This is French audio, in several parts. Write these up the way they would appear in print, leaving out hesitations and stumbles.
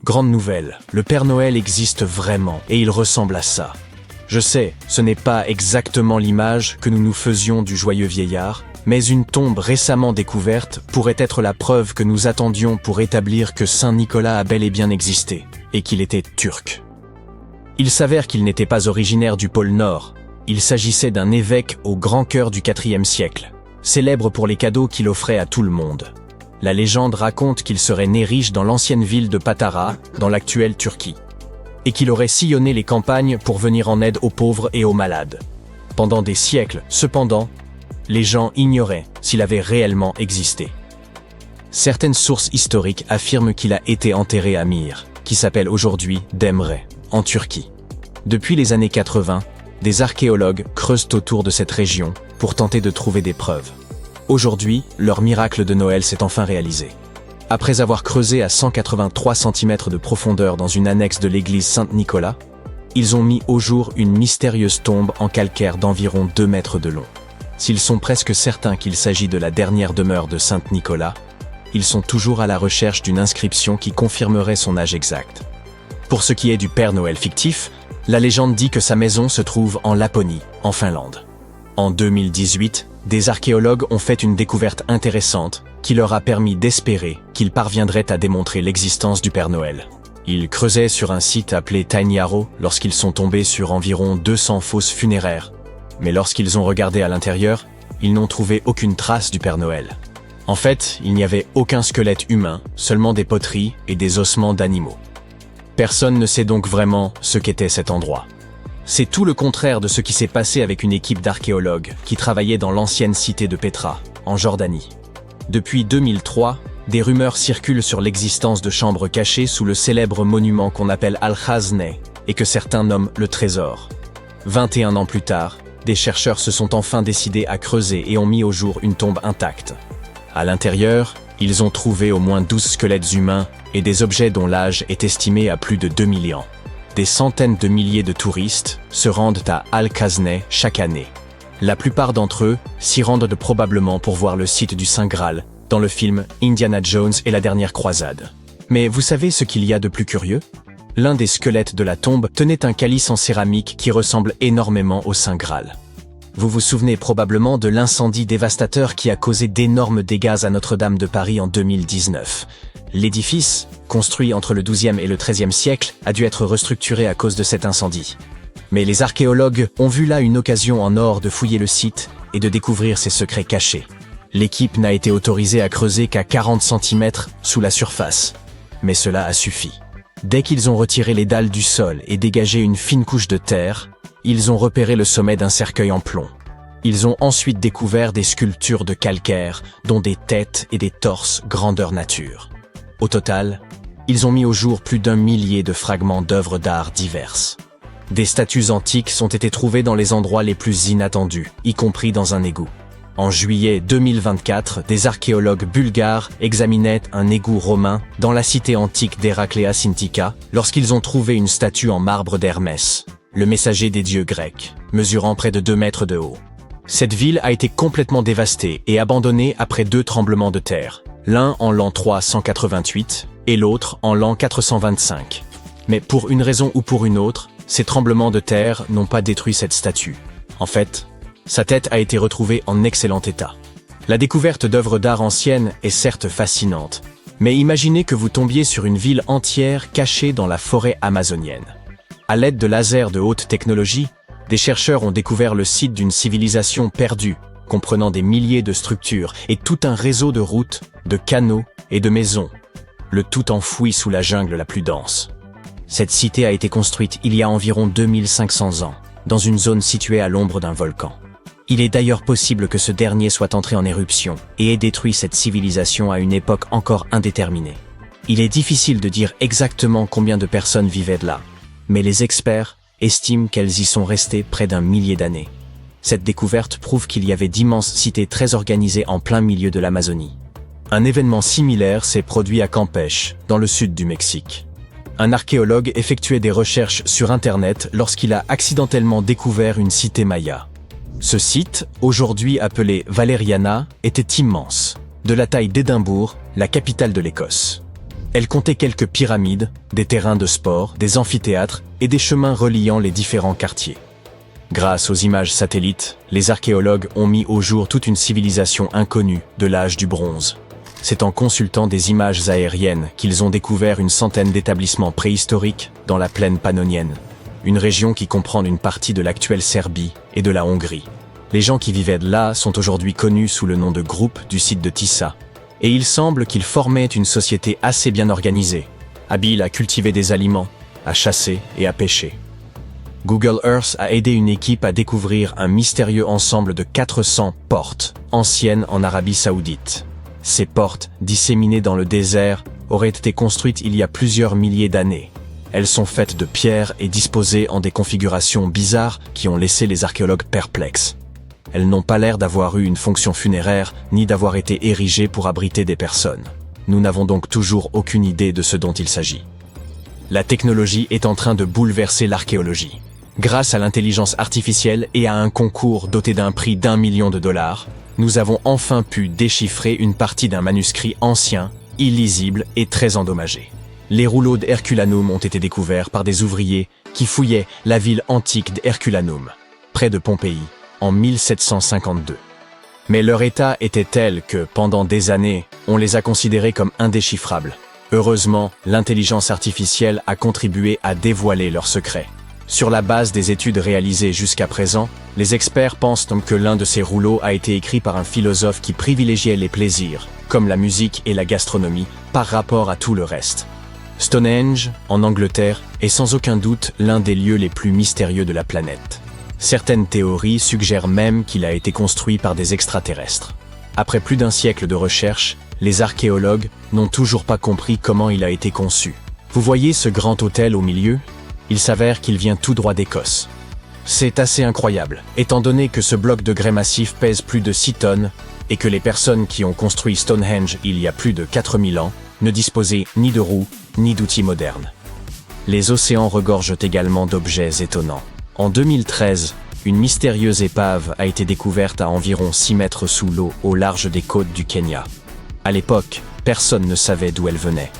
Grande nouvelle, le Père Noël existe vraiment et il ressemble à ça. Je sais, ce n'est pas exactement l'image que nous nous faisions du joyeux vieillard, mais une tombe récemment découverte pourrait être la preuve que nous attendions pour établir que Saint Nicolas a bel et bien existé, et qu'il était turc. Il s'avère qu'il n'était pas originaire du pôle Nord, il s'agissait d'un évêque au grand cœur du IVe siècle, célèbre pour les cadeaux qu'il offrait à tout le monde. La légende raconte qu'il serait né riche dans l'ancienne ville de Patara, dans l'actuelle Turquie, et qu'il aurait sillonné les campagnes pour venir en aide aux pauvres et aux malades. Pendant des siècles, cependant, les gens ignoraient s'il avait réellement existé. Certaines sources historiques affirment qu'il a été enterré à Mir, qui s'appelle aujourd'hui Demre, en Turquie. Depuis les années 80, des archéologues creusent autour de cette région pour tenter de trouver des preuves. Aujourd'hui, leur miracle de Noël s'est enfin réalisé. Après avoir creusé à 183 cm de profondeur dans une annexe de l'église Saint-Nicolas, ils ont mis au jour une mystérieuse tombe en calcaire d'environ 2 mètres de long. S'ils sont presque certains qu'il s'agit de la dernière demeure de Saint-Nicolas, ils sont toujours à la recherche d'une inscription qui confirmerait son âge exact. Pour ce qui est du Père Noël fictif, la légende dit que sa maison se trouve en Laponie, en Finlande. En 2018, des archéologues ont fait une découverte intéressante qui leur a permis d'espérer qu'ils parviendraient à démontrer l'existence du Père Noël. Ils creusaient sur un site appelé Tiny Arrow lorsqu'ils sont tombés sur environ 200 fosses funéraires. Mais lorsqu'ils ont regardé à l'intérieur, ils n'ont trouvé aucune trace du Père Noël. En fait, il n'y avait aucun squelette humain, seulement des poteries et des ossements d'animaux. Personne ne sait donc vraiment ce qu'était cet endroit. C'est tout le contraire de ce qui s'est passé avec une équipe d'archéologues qui travaillait dans l'ancienne cité de Petra, en Jordanie. Depuis 2003, des rumeurs circulent sur l'existence de chambres cachées sous le célèbre monument qu'on appelle Al-Khazneh et que certains nomment le Trésor. 21 ans plus tard, des chercheurs se sont enfin décidés à creuser et ont mis au jour une tombe intacte. À l'intérieur, ils ont trouvé au moins 12 squelettes humains et des objets dont l'âge est estimé à plus de 2000 ans. Des centaines de milliers de touristes se rendent à Al-Khazneh chaque année. La plupart d'entre eux s'y rendent probablement pour voir le site du Saint Graal, dans le film Indiana Jones et la dernière croisade. Mais vous savez ce qu'il y a de plus curieux ? L'un des squelettes de la tombe tenait un calice en céramique qui ressemble énormément au Saint Graal. Vous vous souvenez probablement de l'incendie dévastateur qui a causé d'énormes dégâts à Notre-Dame de Paris en 2019. L'édifice, construit entre le XIIe et le XIIIe siècle, a dû être restructuré à cause de cet incendie. Mais les archéologues ont vu là une occasion en or de fouiller le site et de découvrir ses secrets cachés. L'équipe n'a été autorisée à creuser qu'à 40 cm sous la surface, mais cela a suffi. Dès qu'ils ont retiré les dalles du sol et dégagé une fine couche de terre, ils ont repéré le sommet d'un cercueil en plomb. Ils ont ensuite découvert des sculptures de calcaire, dont des têtes et des torses grandeur nature. Au total, ils ont mis au jour plus d'1 millier de fragments d'œuvres d'art diverses. Des statues antiques ont été trouvées dans les endroits les plus inattendus, y compris dans un égout. En juillet 2024, des archéologues bulgares examinaient un égout romain dans la cité antique d'Hérakléa Sintika lorsqu'ils ont trouvé une statue en marbre d'Hermès, le messager des dieux grecs, mesurant près de 2 mètres de haut. Cette ville a été complètement dévastée et abandonnée après 2 tremblements de terre, l'un en l'an 388 et l'autre en l'an 425. Mais pour une raison ou pour une autre, ces tremblements de terre n'ont pas détruit cette statue. En fait, sa tête a été retrouvée en excellent état. La découverte d'œuvres d'art anciennes est certes fascinante, mais imaginez que vous tombiez sur une ville entière cachée dans la forêt amazonienne. À l'aide de lasers de haute technologie, des chercheurs ont découvert le site d'une civilisation perdue, comprenant des milliers de structures et tout un réseau de routes, de canaux et de maisons, le tout enfoui sous la jungle la plus dense. Cette cité a été construite il y a environ 2500 ans, dans une zone située à l'ombre d'un volcan. Il est d'ailleurs possible que ce dernier soit entré en éruption et ait détruit cette civilisation à une époque encore indéterminée. Il est difficile de dire exactement combien de personnes vivaient là, mais les experts estiment qu'elles y sont restées près d'1 millier d'années. Cette découverte prouve qu'il y avait d'immenses cités très organisées en plein milieu de l'Amazonie. Un événement similaire s'est produit à Campeche, dans le sud du Mexique. Un archéologue effectuait des recherches sur Internet lorsqu'il a accidentellement découvert une cité maya. Ce site, aujourd'hui appelé Valeriana, était immense, de la taille d'Édimbourg, la capitale de l'Écosse. Elle comptait quelques pyramides, des terrains de sport, des amphithéâtres et des chemins reliant les différents quartiers. Grâce aux images satellites, les archéologues ont mis au jour toute une civilisation inconnue de l'âge du bronze. C'est en consultant des images aériennes qu'ils ont découvert une centaine d'établissements préhistoriques dans la plaine pannonienne, une région qui comprend une partie de l'actuelle Serbie et de la Hongrie. Les gens qui vivaient là sont aujourd'hui connus sous le nom de groupe du site de Tissa, et il semble qu'ils formaient une société assez bien organisée, habile à cultiver des aliments, à chasser et à pêcher. Google Earth a aidé une équipe à découvrir un mystérieux ensemble de 400 portes anciennes en Arabie Saoudite. Ces portes, disséminées dans le désert, auraient été construites il y a plusieurs milliers d'années. Elles sont faites de pierre et disposées en des configurations bizarres qui ont laissé les archéologues perplexes. Elles n'ont pas l'air d'avoir eu une fonction funéraire, ni d'avoir été érigées pour abriter des personnes. Nous n'avons donc toujours aucune idée de ce dont il s'agit. La technologie est en train de bouleverser l'archéologie. Grâce à l'intelligence artificielle et à un concours doté d'un prix d'1 million de dollars, nous avons enfin pu déchiffrer une partie d'un manuscrit ancien, illisible et très endommagé. Les rouleaux d'Herculanum ont été découverts par des ouvriers qui fouillaient la ville antique d'Herculanum, près de Pompéi, en 1752. Mais leur état était tel que, pendant des années, on les a considérés comme indéchiffrables. Heureusement, l'intelligence artificielle a contribué à dévoiler leurs secrets. Sur la base des études réalisées jusqu'à présent, les experts pensent donc que l'un de ces rouleaux a été écrit par un philosophe qui privilégiait les plaisirs, comme la musique et la gastronomie, par rapport à tout le reste. Stonehenge, en Angleterre, est sans aucun doute l'un des lieux les plus mystérieux de la planète. Certaines théories suggèrent même qu'il a été construit par des extraterrestres. Après plus d'un siècle de recherche, les archéologues n'ont toujours pas compris comment il a été conçu. Vous voyez ce grand autel au milieu ? Il s'avère qu'il vient tout droit d'Écosse. C'est assez incroyable, étant donné que ce bloc de grès massif pèse plus de 6 tonnes et que les personnes qui ont construit Stonehenge il y a plus de 4000 ans ne disposaient ni de roues ni d'outils modernes. Les océans regorgent également d'objets étonnants. En 2013, une mystérieuse épave a été découverte à environ 6 mètres sous l'eau au large des côtes du Kenya. À l'époque, personne ne savait d'où elle venait.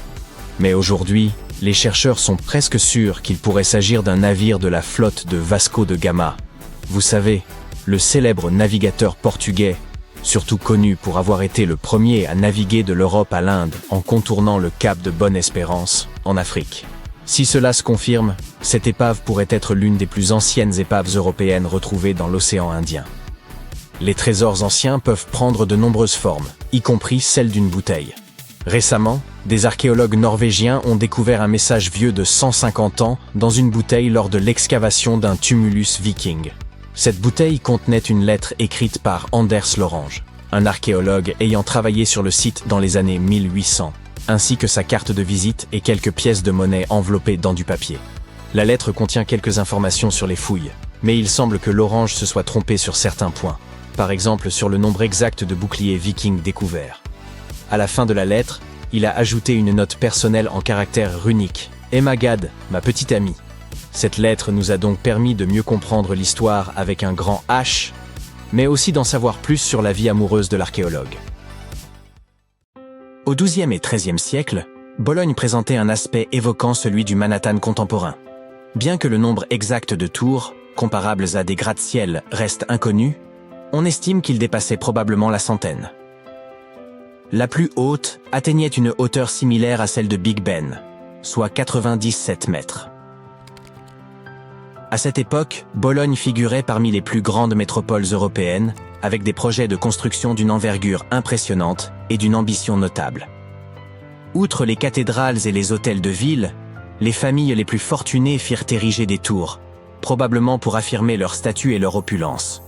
Mais aujourd'hui, les chercheurs sont presque sûrs qu'il pourrait s'agir d'un navire de la flotte de Vasco de Gama. Vous savez, le célèbre navigateur portugais, surtout connu pour avoir été le premier à naviguer de l'Europe à l'Inde en contournant le cap de Bonne-Espérance, en Afrique. Si cela se confirme, cette épave pourrait être l'une des plus anciennes épaves européennes retrouvées dans l'océan Indien. Les trésors anciens peuvent prendre de nombreuses formes, y compris celle d'une bouteille. Récemment, des archéologues norvégiens ont découvert un message vieux de 150 ans dans une bouteille lors de l'excavation d'un tumulus viking. Cette bouteille contenait une lettre écrite par Anders Lorange, un archéologue ayant travaillé sur le site dans les années 1800, ainsi que sa carte de visite et quelques pièces de monnaie enveloppées dans du papier. La lettre contient quelques informations sur les fouilles, mais il semble que Lorange se soit trompé sur certains points, par exemple sur le nombre exact de boucliers vikings découverts. À la fin de la lettre, il a ajouté une note personnelle en caractères runiques. « Emma Gad, ma petite amie ». Cette lettre nous a donc permis de mieux comprendre l'histoire avec un grand H, mais aussi d'en savoir plus sur la vie amoureuse de l'archéologue. Au XIIe et XIIIe siècle, Bologne présentait un aspect évoquant celui du Manhattan contemporain. Bien que le nombre exact de tours, comparables à des gratte-ciel, reste inconnu, on estime qu'il dépassait probablement la centaine. La plus haute atteignait une hauteur similaire à celle de Big Ben, soit 97 mètres. À cette époque, Bologne figurait parmi les plus grandes métropoles européennes, avec des projets de construction d'une envergure impressionnante et d'une ambition notable. Outre les cathédrales et les hôtels de ville, les familles les plus fortunées firent ériger des tours, probablement pour affirmer leur statut et leur opulence.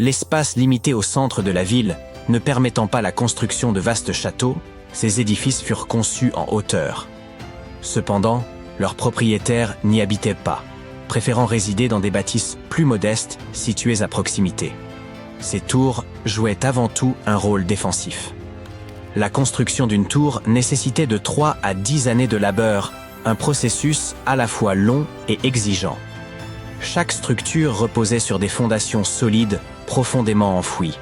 L'espace limité au centre de la ville, ne permettant pas la construction de vastes châteaux, ces édifices furent conçus en hauteur. Cependant, leurs propriétaires n'y habitaient pas, préférant résider dans des bâtisses plus modestes situées à proximité. Ces tours jouaient avant tout un rôle défensif. La construction d'une tour nécessitait de 3 à 10 années de labeur, un processus à la fois long et exigeant. Chaque structure reposait sur des fondations solides, profondément enfouies,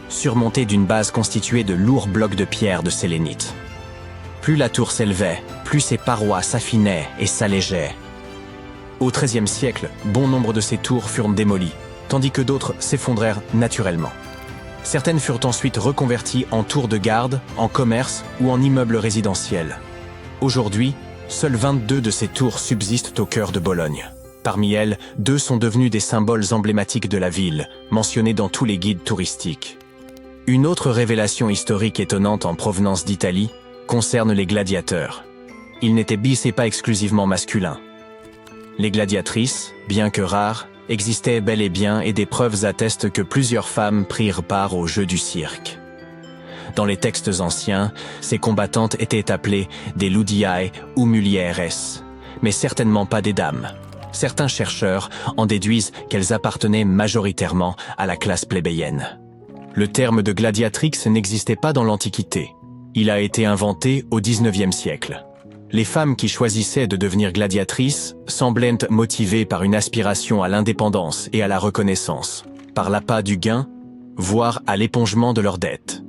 surmontées d'une base constituée de lourds blocs de pierre de sélénite. Plus la tour s'élevait, plus ses parois s'affinaient et s'allégeaient. Au XIIIe siècle, bon nombre de ces tours furent démolies, tandis que d'autres s'effondrèrent naturellement. Certaines furent ensuite reconverties en tours de garde, en commerce ou en immeubles résidentiels. Aujourd'hui, seules 22 de ces tours subsistent au cœur de Bologne. Parmi elles, 2 sont devenues des symboles emblématiques de la ville, mentionnés dans tous les guides touristiques. Une autre révélation historique étonnante en provenance d'Italie concerne les gladiateurs. Ils n'étaient pas exclusivement masculins. Les gladiatrices, bien que rares, existaient bel et bien et des preuves attestent que plusieurs femmes prirent part aux jeux du cirque. Dans les textes anciens, ces combattantes étaient appelées des ludiae ou mulieres, mais certainement pas des dames. Certains chercheurs en déduisent qu'elles appartenaient majoritairement à la classe plébéienne. Le terme de gladiatrix n'existait pas dans l'Antiquité. Il a été inventé au XIXe siècle. Les femmes qui choisissaient de devenir gladiatrices semblaient motivées par une aspiration à l'indépendance et à la reconnaissance, par l'appât du gain, voire à l'épongement de leurs dettes.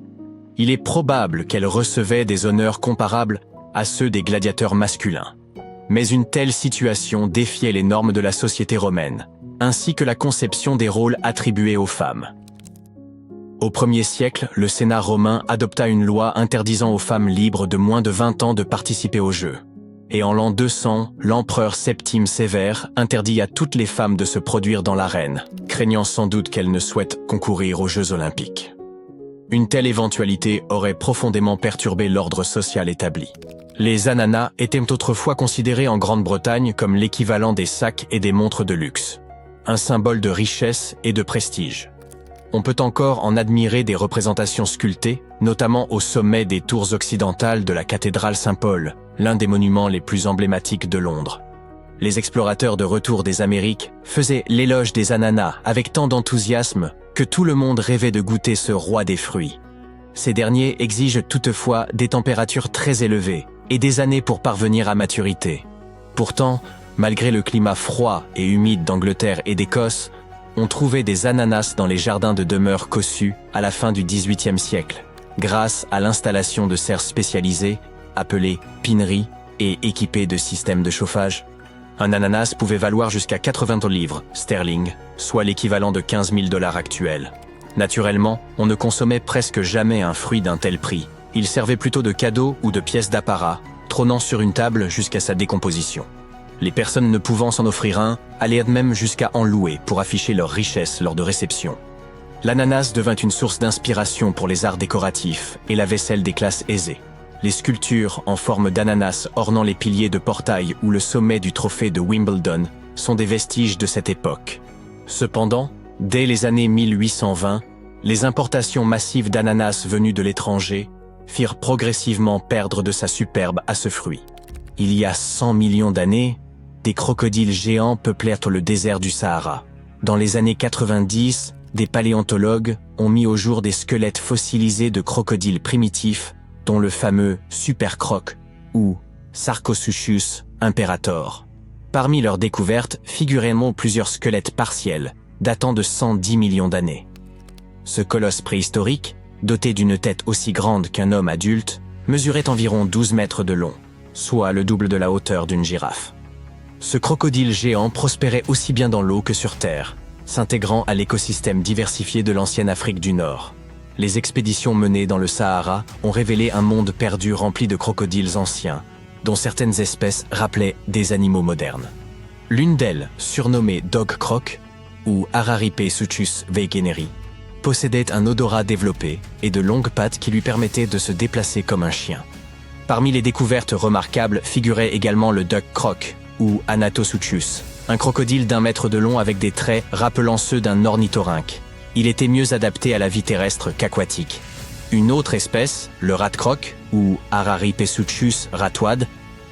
Il est probable qu'elles recevaient des honneurs comparables à ceux des gladiateurs masculins. Mais une telle situation défiait les normes de la société romaine, ainsi que la conception des rôles attribués aux femmes. Au 1er siècle, le Sénat romain adopta une loi interdisant aux femmes libres de moins de 20 ans de participer aux Jeux. Et en l'an 200, l'empereur Septime Sévère interdit à toutes les femmes de se produire dans l'arène, craignant sans doute qu'elles ne souhaitent concourir aux Jeux olympiques. Une telle éventualité aurait profondément perturbé l'ordre social établi. Les ananas étaient autrefois considérés en Grande-Bretagne comme l'équivalent des sacs et des montres de luxe, un symbole de richesse et de prestige. On peut encore en admirer des représentations sculptées, notamment au sommet des tours occidentales de la cathédrale Saint-Paul, l'un des monuments les plus emblématiques de Londres. Les explorateurs de retour des Amériques faisaient l'éloge des ananas avec tant d'enthousiasme que tout le monde rêvait de goûter ce roi des fruits. Ces derniers exigent toutefois des températures très élevées et des années pour parvenir à maturité. Pourtant, malgré le climat froid et humide d'Angleterre et d'Écosse, on trouvait des ananas dans les jardins de demeure cossus à la fin du XVIIIe siècle, grâce à l'installation de serres spécialisées, appelées pineries, et équipées de systèmes de chauffage. Un ananas pouvait valoir jusqu'à 80 livres sterling, soit l'équivalent de 15 000 $ actuels. Naturellement, on ne consommait presque jamais un fruit d'un tel prix. Il servait plutôt de cadeau ou de pièce d'apparat, trônant sur une table jusqu'à sa décomposition. Les personnes ne pouvant s'en offrir un allaient même jusqu'à en louer pour afficher leur richesse lors de réceptions. L'ananas devint une source d'inspiration pour les arts décoratifs et la vaisselle des classes aisées. Les sculptures en forme d'ananas ornant les piliers de portail ou le sommet du trophée de Wimbledon sont des vestiges de cette époque. Cependant, dès les années 1820, les importations massives d'ananas venus de l'étranger firent progressivement perdre de sa superbe à ce fruit. Il y a 100 millions d'années, des crocodiles géants peuplèrent le désert du Sahara. Dans les années 90, des paléontologues ont mis au jour des squelettes fossilisés de crocodiles primitifs, dont le fameux Supercroc ou Sarcosuchus imperator. Parmi leurs découvertes figuraient plusieurs squelettes partiels, datant de 110 millions d'années. Ce colosse préhistorique, doté d'une tête aussi grande qu'un homme adulte, mesurait environ 12 mètres de long, soit le double de la hauteur d'une girafe. Ce crocodile géant prospérait aussi bien dans l'eau que sur terre, s'intégrant à l'écosystème diversifié de l'ancienne Afrique du Nord. Les expéditions menées dans le Sahara ont révélé un monde perdu rempli de crocodiles anciens, dont certaines espèces rappelaient des animaux modernes. L'une d'elles, surnommée Dog Croc, ou Araripesuchus wegeneri, possédait un odorat développé et de longues pattes qui lui permettaient de se déplacer comme un chien. Parmi les découvertes remarquables figurait également le Duck Croc, ou Anatosuchus, un crocodile d'1 mètre de long avec des traits rappelant ceux d'un ornithorynque. Il était mieux adapté à la vie terrestre qu'aquatique. Une autre espèce, le rat croc, ou Araripesuchus ratoide,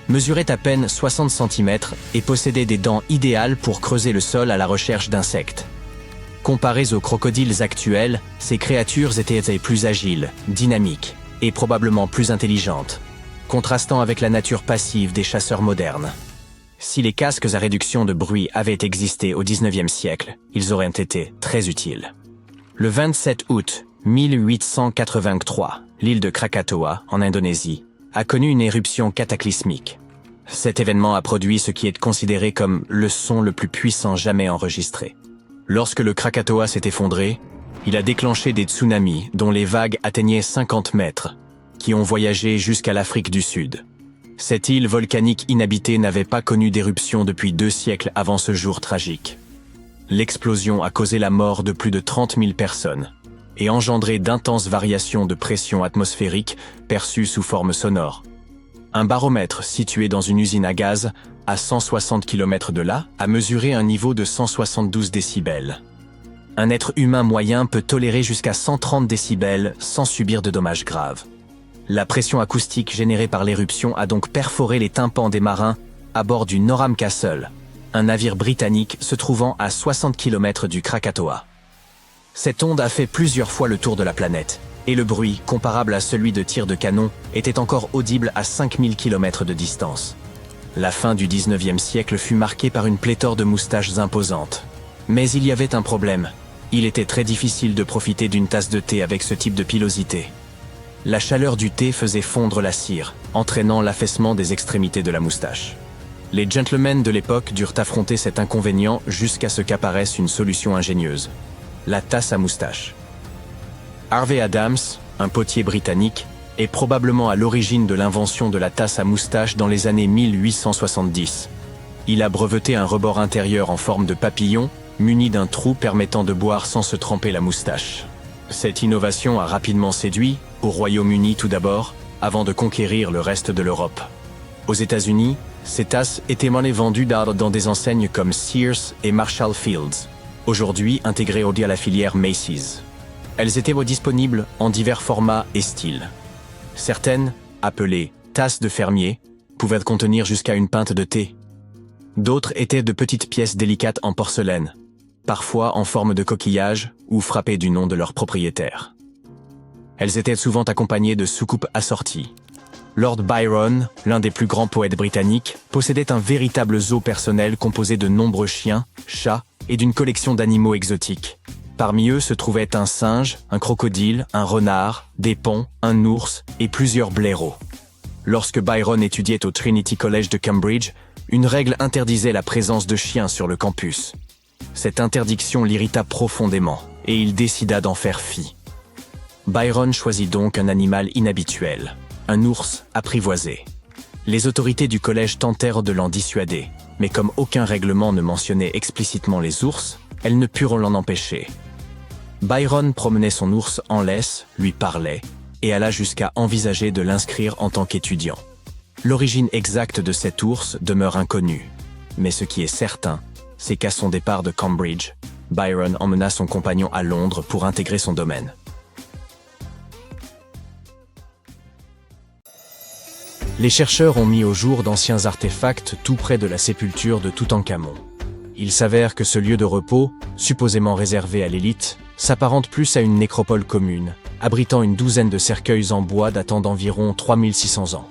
mesurait à peine 60 cm et possédait des dents idéales pour creuser le sol à la recherche d'insectes. Comparées aux crocodiles actuels, ces créatures étaient plus agiles, dynamiques et probablement plus intelligentes, contrastant avec la nature passive des chasseurs modernes. Si les casques à réduction de bruit avaient existé au XIXe siècle, ils auraient été très utiles. Le 27 août 1883, l'île de Krakatoa, en Indonésie, a connu une éruption cataclysmique. Cet événement a produit ce qui est considéré comme le son le plus puissant jamais enregistré. Lorsque le Krakatoa s'est effondré, il a déclenché des tsunamis dont les vagues atteignaient 50 mètres, qui ont voyagé jusqu'à l'Afrique du Sud. Cette île volcanique inhabitée n'avait pas connu d'éruption depuis 2 siècles avant ce jour tragique. L'explosion a causé la mort de plus de 30 000 personnes et engendré d'intenses variations de pression atmosphérique perçues sous forme sonore. Un baromètre situé dans une usine à gaz, à 160 km de là, a mesuré un niveau de 172 décibels. Un être humain moyen peut tolérer jusqu'à 130 décibels sans subir de dommages graves. La pression acoustique générée par l'éruption a donc perforé les tympans des marins à bord du Norham Castle, un navire britannique se trouvant à 60 km du Krakatoa. Cette onde a fait plusieurs fois le tour de la planète, et le bruit, comparable à celui de tirs de canon, était encore audible à 5000 km de distance. La fin du 19e siècle fut marquée par une pléthore de moustaches imposantes. Mais il y avait un problème. Il était très difficile de profiter d'une tasse de thé avec ce type de pilosité. La chaleur du thé faisait fondre la cire, entraînant l'affaissement des extrémités de la moustache. Les gentlemen de l'époque durent affronter cet inconvénient jusqu'à ce qu'apparaisse une solution ingénieuse. La tasse à moustache. Harvey Adams, un potier britannique, est probablement à l'origine de l'invention de la tasse à moustache dans les années 1870. Il a breveté un rebord intérieur en forme de papillon, muni d'un trou permettant de boire sans se tremper la moustache. Cette innovation a rapidement séduit, au Royaume-Uni tout d'abord, avant de conquérir le reste de l'Europe. Aux États-Unis, ces tasses étaient monnaie vendues dans des enseignes comme Sears et Marshall Fields, aujourd'hui intégrées à la filière Macy's. Elles étaient disponibles en divers formats et styles. Certaines, appelées tasses de fermier, pouvaient contenir jusqu'à une pinte de thé. D'autres étaient de petites pièces délicates en porcelaine, parfois en forme de coquillage ou frappées du nom de leur propriétaire. Elles étaient souvent accompagnées de soucoupes assorties. Lord Byron, l'un des plus grands poètes britanniques, possédait un véritable zoo personnel composé de nombreux chiens, chats et d'une collection d'animaux exotiques. Parmi eux se trouvaient un singe, un crocodile, un renard, des ponts, un ours et plusieurs blaireaux. Lorsque Byron étudiait au Trinity College de Cambridge, une règle interdisait la présence de chiens sur le campus. Cette interdiction l'irrita profondément et il décida d'en faire fi. Byron choisit donc un animal inhabituel, un ours apprivoisé. Les autorités du collège tentèrent de l'en dissuader, mais comme aucun règlement ne mentionnait explicitement les ours, elles ne purent l'en empêcher. Byron promenait son ours en laisse, lui parlait, et alla jusqu'à envisager de l'inscrire en tant qu'étudiant. L'origine exacte de cet ours demeure inconnue, mais ce qui est certain, c'est qu'à son départ de Cambridge, Byron emmena son compagnon à Londres pour intégrer son domaine. Les chercheurs ont mis au jour d'anciens artefacts tout près de la sépulture de Toutankhamon. Il s'avère que ce lieu de repos, supposément réservé à l'élite, s'apparente plus à une nécropole commune, abritant une douzaine de cercueils en bois datant d'environ 3600 ans.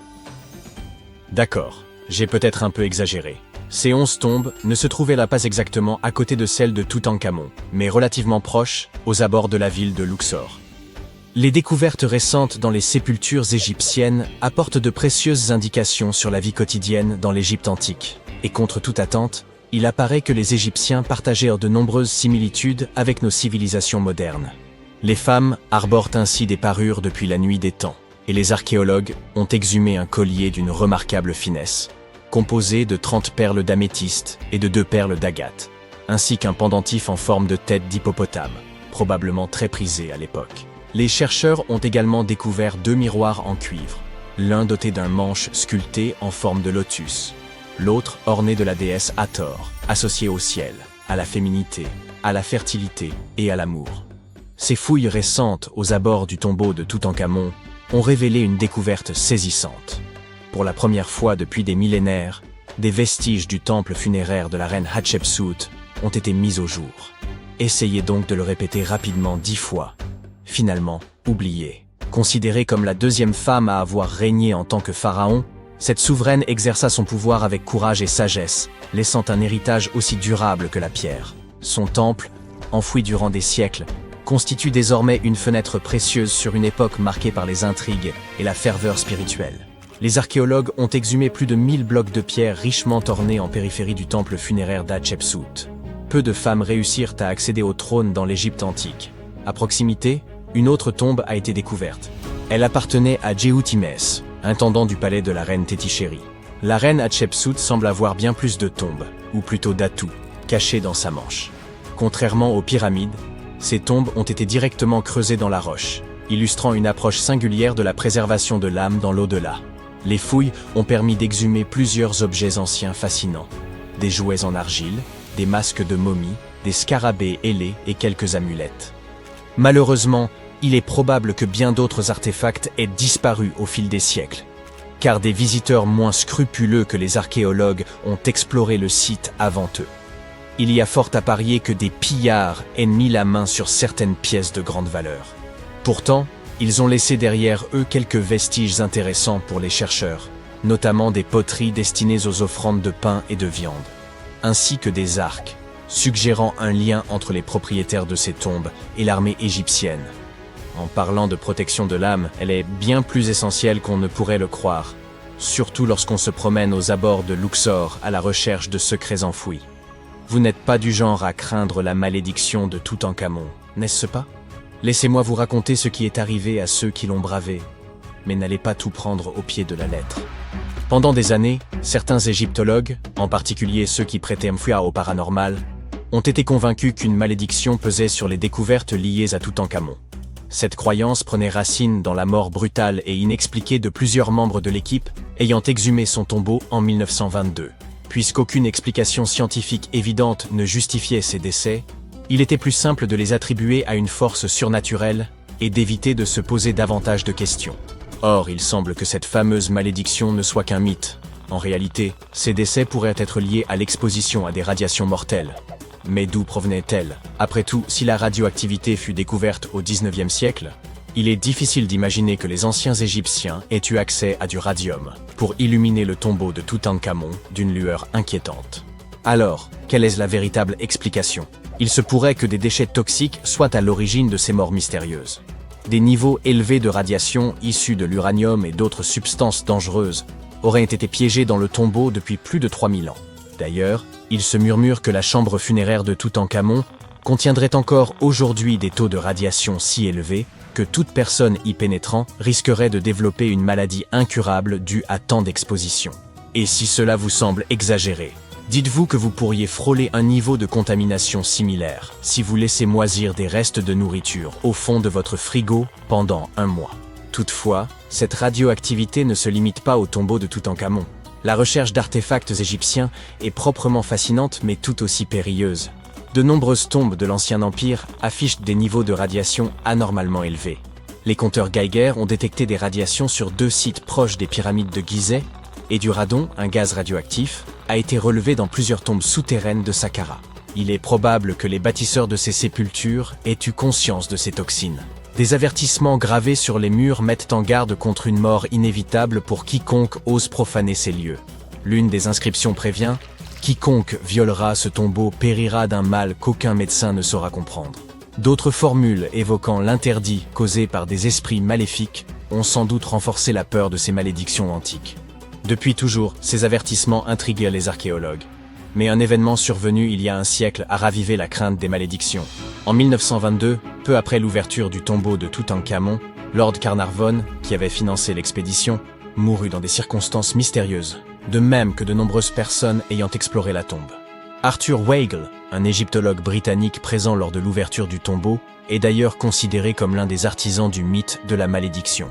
D'accord, j'ai peut-être un peu exagéré. Ces 11 tombes ne se trouvaient là pas exactement à côté de celles de Toutankhamon, mais relativement proches, aux abords de la ville de Luxor. Les découvertes récentes dans les sépultures égyptiennes apportent de précieuses indications sur la vie quotidienne dans l'Égypte antique, et contre toute attente, il apparaît que les Égyptiens partagèrent de nombreuses similitudes avec nos civilisations modernes. Les femmes arborent ainsi des parures depuis la nuit des temps, et les archéologues ont exhumé un collier d'une remarquable finesse, composé de 30 perles d'améthyste et de 2 perles d'agate, ainsi qu'un pendentif en forme de tête d'hippopotame, probablement très prisé à l'époque. Les chercheurs ont également découvert 2 miroirs en cuivre, l'un doté d'un manche sculpté en forme de lotus, l'autre orné de la déesse Hathor, associée au ciel, à la féminité, à la fertilité et à l'amour. Ces fouilles récentes aux abords du tombeau de Toutankhamon ont révélé une découverte saisissante. Pour la première fois depuis des millénaires, des vestiges du temple funéraire de la reine Hatshepsut ont été mis au jour. Essayez donc de le répéter rapidement 10 fois. Finalement, oubliée. Considérée comme la 2e femme à avoir régné en tant que pharaon, cette souveraine exerça son pouvoir avec courage et sagesse, laissant un héritage aussi durable que la pierre. Son temple, enfoui durant des siècles, constitue désormais une fenêtre précieuse sur une époque marquée par les intrigues et la ferveur spirituelle. Les archéologues ont exhumé plus de 1000 blocs de pierre richement ornés en périphérie du temple funéraire d'Hatchepsout. Peu de femmes réussirent à accéder au trône dans l'Égypte antique. À proximité, une autre tombe a été découverte. Elle appartenait à Djehutimès, intendant du palais de la reine Tétichéri. La reine Hatshepsut semble avoir bien plus de tombes, ou plutôt d'atouts, cachés dans sa manche. Contrairement aux pyramides, ces tombes ont été directement creusées dans la roche, illustrant une approche singulière de la préservation de l'âme dans l'au-delà. Les fouilles ont permis d'exhumer plusieurs objets anciens fascinants. Des jouets en argile, des masques de momies, des scarabées ailés et quelques amulettes. Malheureusement, il est probable que bien d'autres artefacts aient disparu au fil des siècles, car des visiteurs moins scrupuleux que les archéologues ont exploré le site avant eux. Il y a fort à parier que des pillards aient mis la main sur certaines pièces de grande valeur. Pourtant, ils ont laissé derrière eux quelques vestiges intéressants pour les chercheurs, notamment des poteries destinées aux offrandes de pain et de viande, ainsi que des arcs, suggérant un lien entre les propriétaires de ces tombes et l'armée égyptienne. En parlant de protection de l'âme, elle est bien plus essentielle qu'on ne pourrait le croire, surtout lorsqu'on se promène aux abords de Luxor à la recherche de secrets enfouis. Vous n'êtes pas du genre à craindre la malédiction de Toutankhamon, n'est-ce pas? Laissez-moi vous raconter ce qui est arrivé à ceux qui l'ont bravé, mais n'allez pas tout prendre au pied de la lettre. Pendant des années, certains égyptologues, en particulier ceux qui prêtaient foi au paranormal, ont été convaincus qu'une malédiction pesait sur les découvertes liées à Toutankhamon. Cette croyance prenait racine dans la mort brutale et inexpliquée de plusieurs membres de l'équipe ayant exhumé son tombeau en 1922. Puisqu'aucune explication scientifique évidente ne justifiait ces décès, il était plus simple de les attribuer à une force surnaturelle et d'éviter de se poser davantage de questions. Or, il semble que cette fameuse malédiction ne soit qu'un mythe. En réalité, ces décès pourraient être liés à l'exposition à des radiations mortelles. Mais d'où provenaient-elles? Après tout, si la radioactivité fut découverte au XIXe siècle, il est difficile d'imaginer que les anciens Égyptiens aient eu accès à du radium pour illuminer le tombeau de Toutankhamon d'une lueur inquiétante. Alors, quelle est la véritable explication? Il se pourrait que des déchets toxiques soient à l'origine de ces morts mystérieuses. Des niveaux élevés de radiation issus de l'uranium et d'autres substances dangereuses auraient été piégés dans le tombeau depuis plus de 3000 ans. D'ailleurs, il se murmure que la chambre funéraire de Toutankhamon contiendrait encore aujourd'hui des taux de radiation si élevés que toute personne y pénétrant risquerait de développer une maladie incurable due à tant d'exposition. Et si cela vous semble exagéré, dites-vous que vous pourriez frôler un niveau de contamination similaire si vous laissez moisir des restes de nourriture au fond de votre frigo pendant un mois. Toutefois, cette radioactivité ne se limite pas au tombeau de Toutankhamon. La recherche d'artefacts égyptiens est proprement fascinante mais tout aussi périlleuse. De nombreuses tombes de l'Ancien Empire affichent des niveaux de radiation anormalement élevés. Les compteurs Geiger ont détecté des radiations sur 2 sites proches des pyramides de Gizeh, et du radon, un gaz radioactif, a été relevé dans plusieurs tombes souterraines de Saqqara. Il est probable que les bâtisseurs de ces sépultures aient eu conscience de ces toxines. Des avertissements gravés sur les murs mettent en garde contre une mort inévitable pour quiconque ose profaner ces lieux. L'une des inscriptions prévient « Quiconque violera ce tombeau périra d'un mal qu'aucun médecin ne saura comprendre ». D'autres formules évoquant l'interdit causé par des esprits maléfiques ont sans doute renforcé la peur de ces malédictions antiques. Depuis toujours, ces avertissements intriguaient les archéologues. Mais un événement survenu il y a un siècle a ravivé la crainte des malédictions. En 1922, peu après l'ouverture du tombeau de Toutankhamon, Lord Carnarvon, qui avait financé l'expédition, mourut dans des circonstances mystérieuses, de même que de nombreuses personnes ayant exploré la tombe. Arthur Weigel, un égyptologue britannique présent lors de l'ouverture du tombeau, est d'ailleurs considéré comme l'un des artisans du mythe de la malédiction.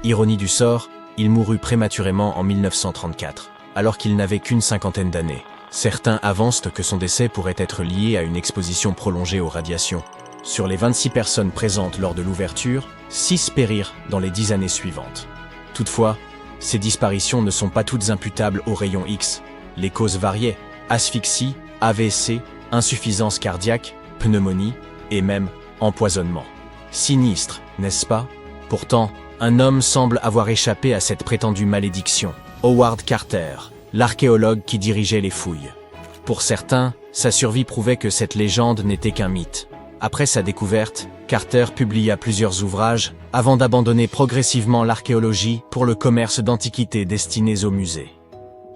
Ironie du sort, il mourut prématurément en 1934, alors qu'il n'avait qu'une cinquantaine d'années. Certains avancent que son décès pourrait être lié à une exposition prolongée aux radiations. Sur les 26 personnes présentes lors de l'ouverture, 6 périrent dans les 10 années suivantes. Toutefois, ces disparitions ne sont pas toutes imputables aux rayons X. Les causes variaient: asphyxie, AVC, insuffisance cardiaque, pneumonie et même empoisonnement. Sinistre, n'est-ce pas? Pourtant, un homme semble avoir échappé à cette prétendue malédiction. Howard Carter, l'archéologue qui dirigeait les fouilles. Pour certains, sa survie prouvait que cette légende n'était qu'un mythe. Après sa découverte, Carter publia plusieurs ouvrages avant d'abandonner progressivement l'archéologie pour le commerce d'antiquités destinées aux musées.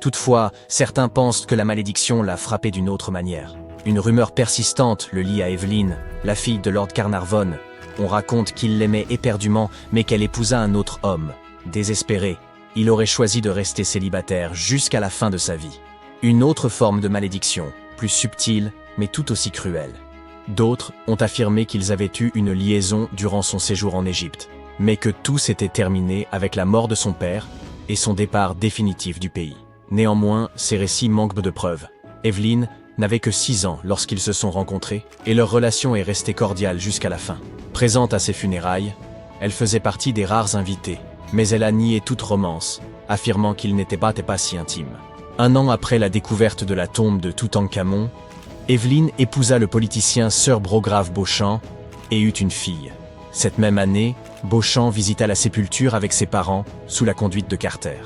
Toutefois, certains pensent que la malédiction l'a frappé d'une autre manière. Une rumeur persistante le lie à Evelyn, la fille de Lord Carnarvon. On raconte qu'il l'aimait éperdument, mais qu'elle épousa un autre homme. Désespéré, il aurait choisi de rester célibataire jusqu'à la fin de sa vie. Une autre forme de malédiction, plus subtile, mais tout aussi cruelle. D'autres ont affirmé qu'ils avaient eu une liaison durant son séjour en Égypte, mais que tout s'était terminé avec la mort de son père et son départ définitif du pays. Néanmoins, ces récits manquent de preuves. Evelyn n'avait que 6 ans lorsqu'ils se sont rencontrés, et leur relation est restée cordiale jusqu'à la fin. Présente à ses funérailles, elle faisait partie des rares invités, mais elle a nié toute romance, affirmant qu'ils n'étaient pas si intimes. 1 an après la découverte de la tombe de Toutankhamon, Evelyn épousa le politicien Sir Brograve Beauchamp et eut une fille. Cette même année, Beauchamp visita la sépulture avec ses parents, sous la conduite de Carter.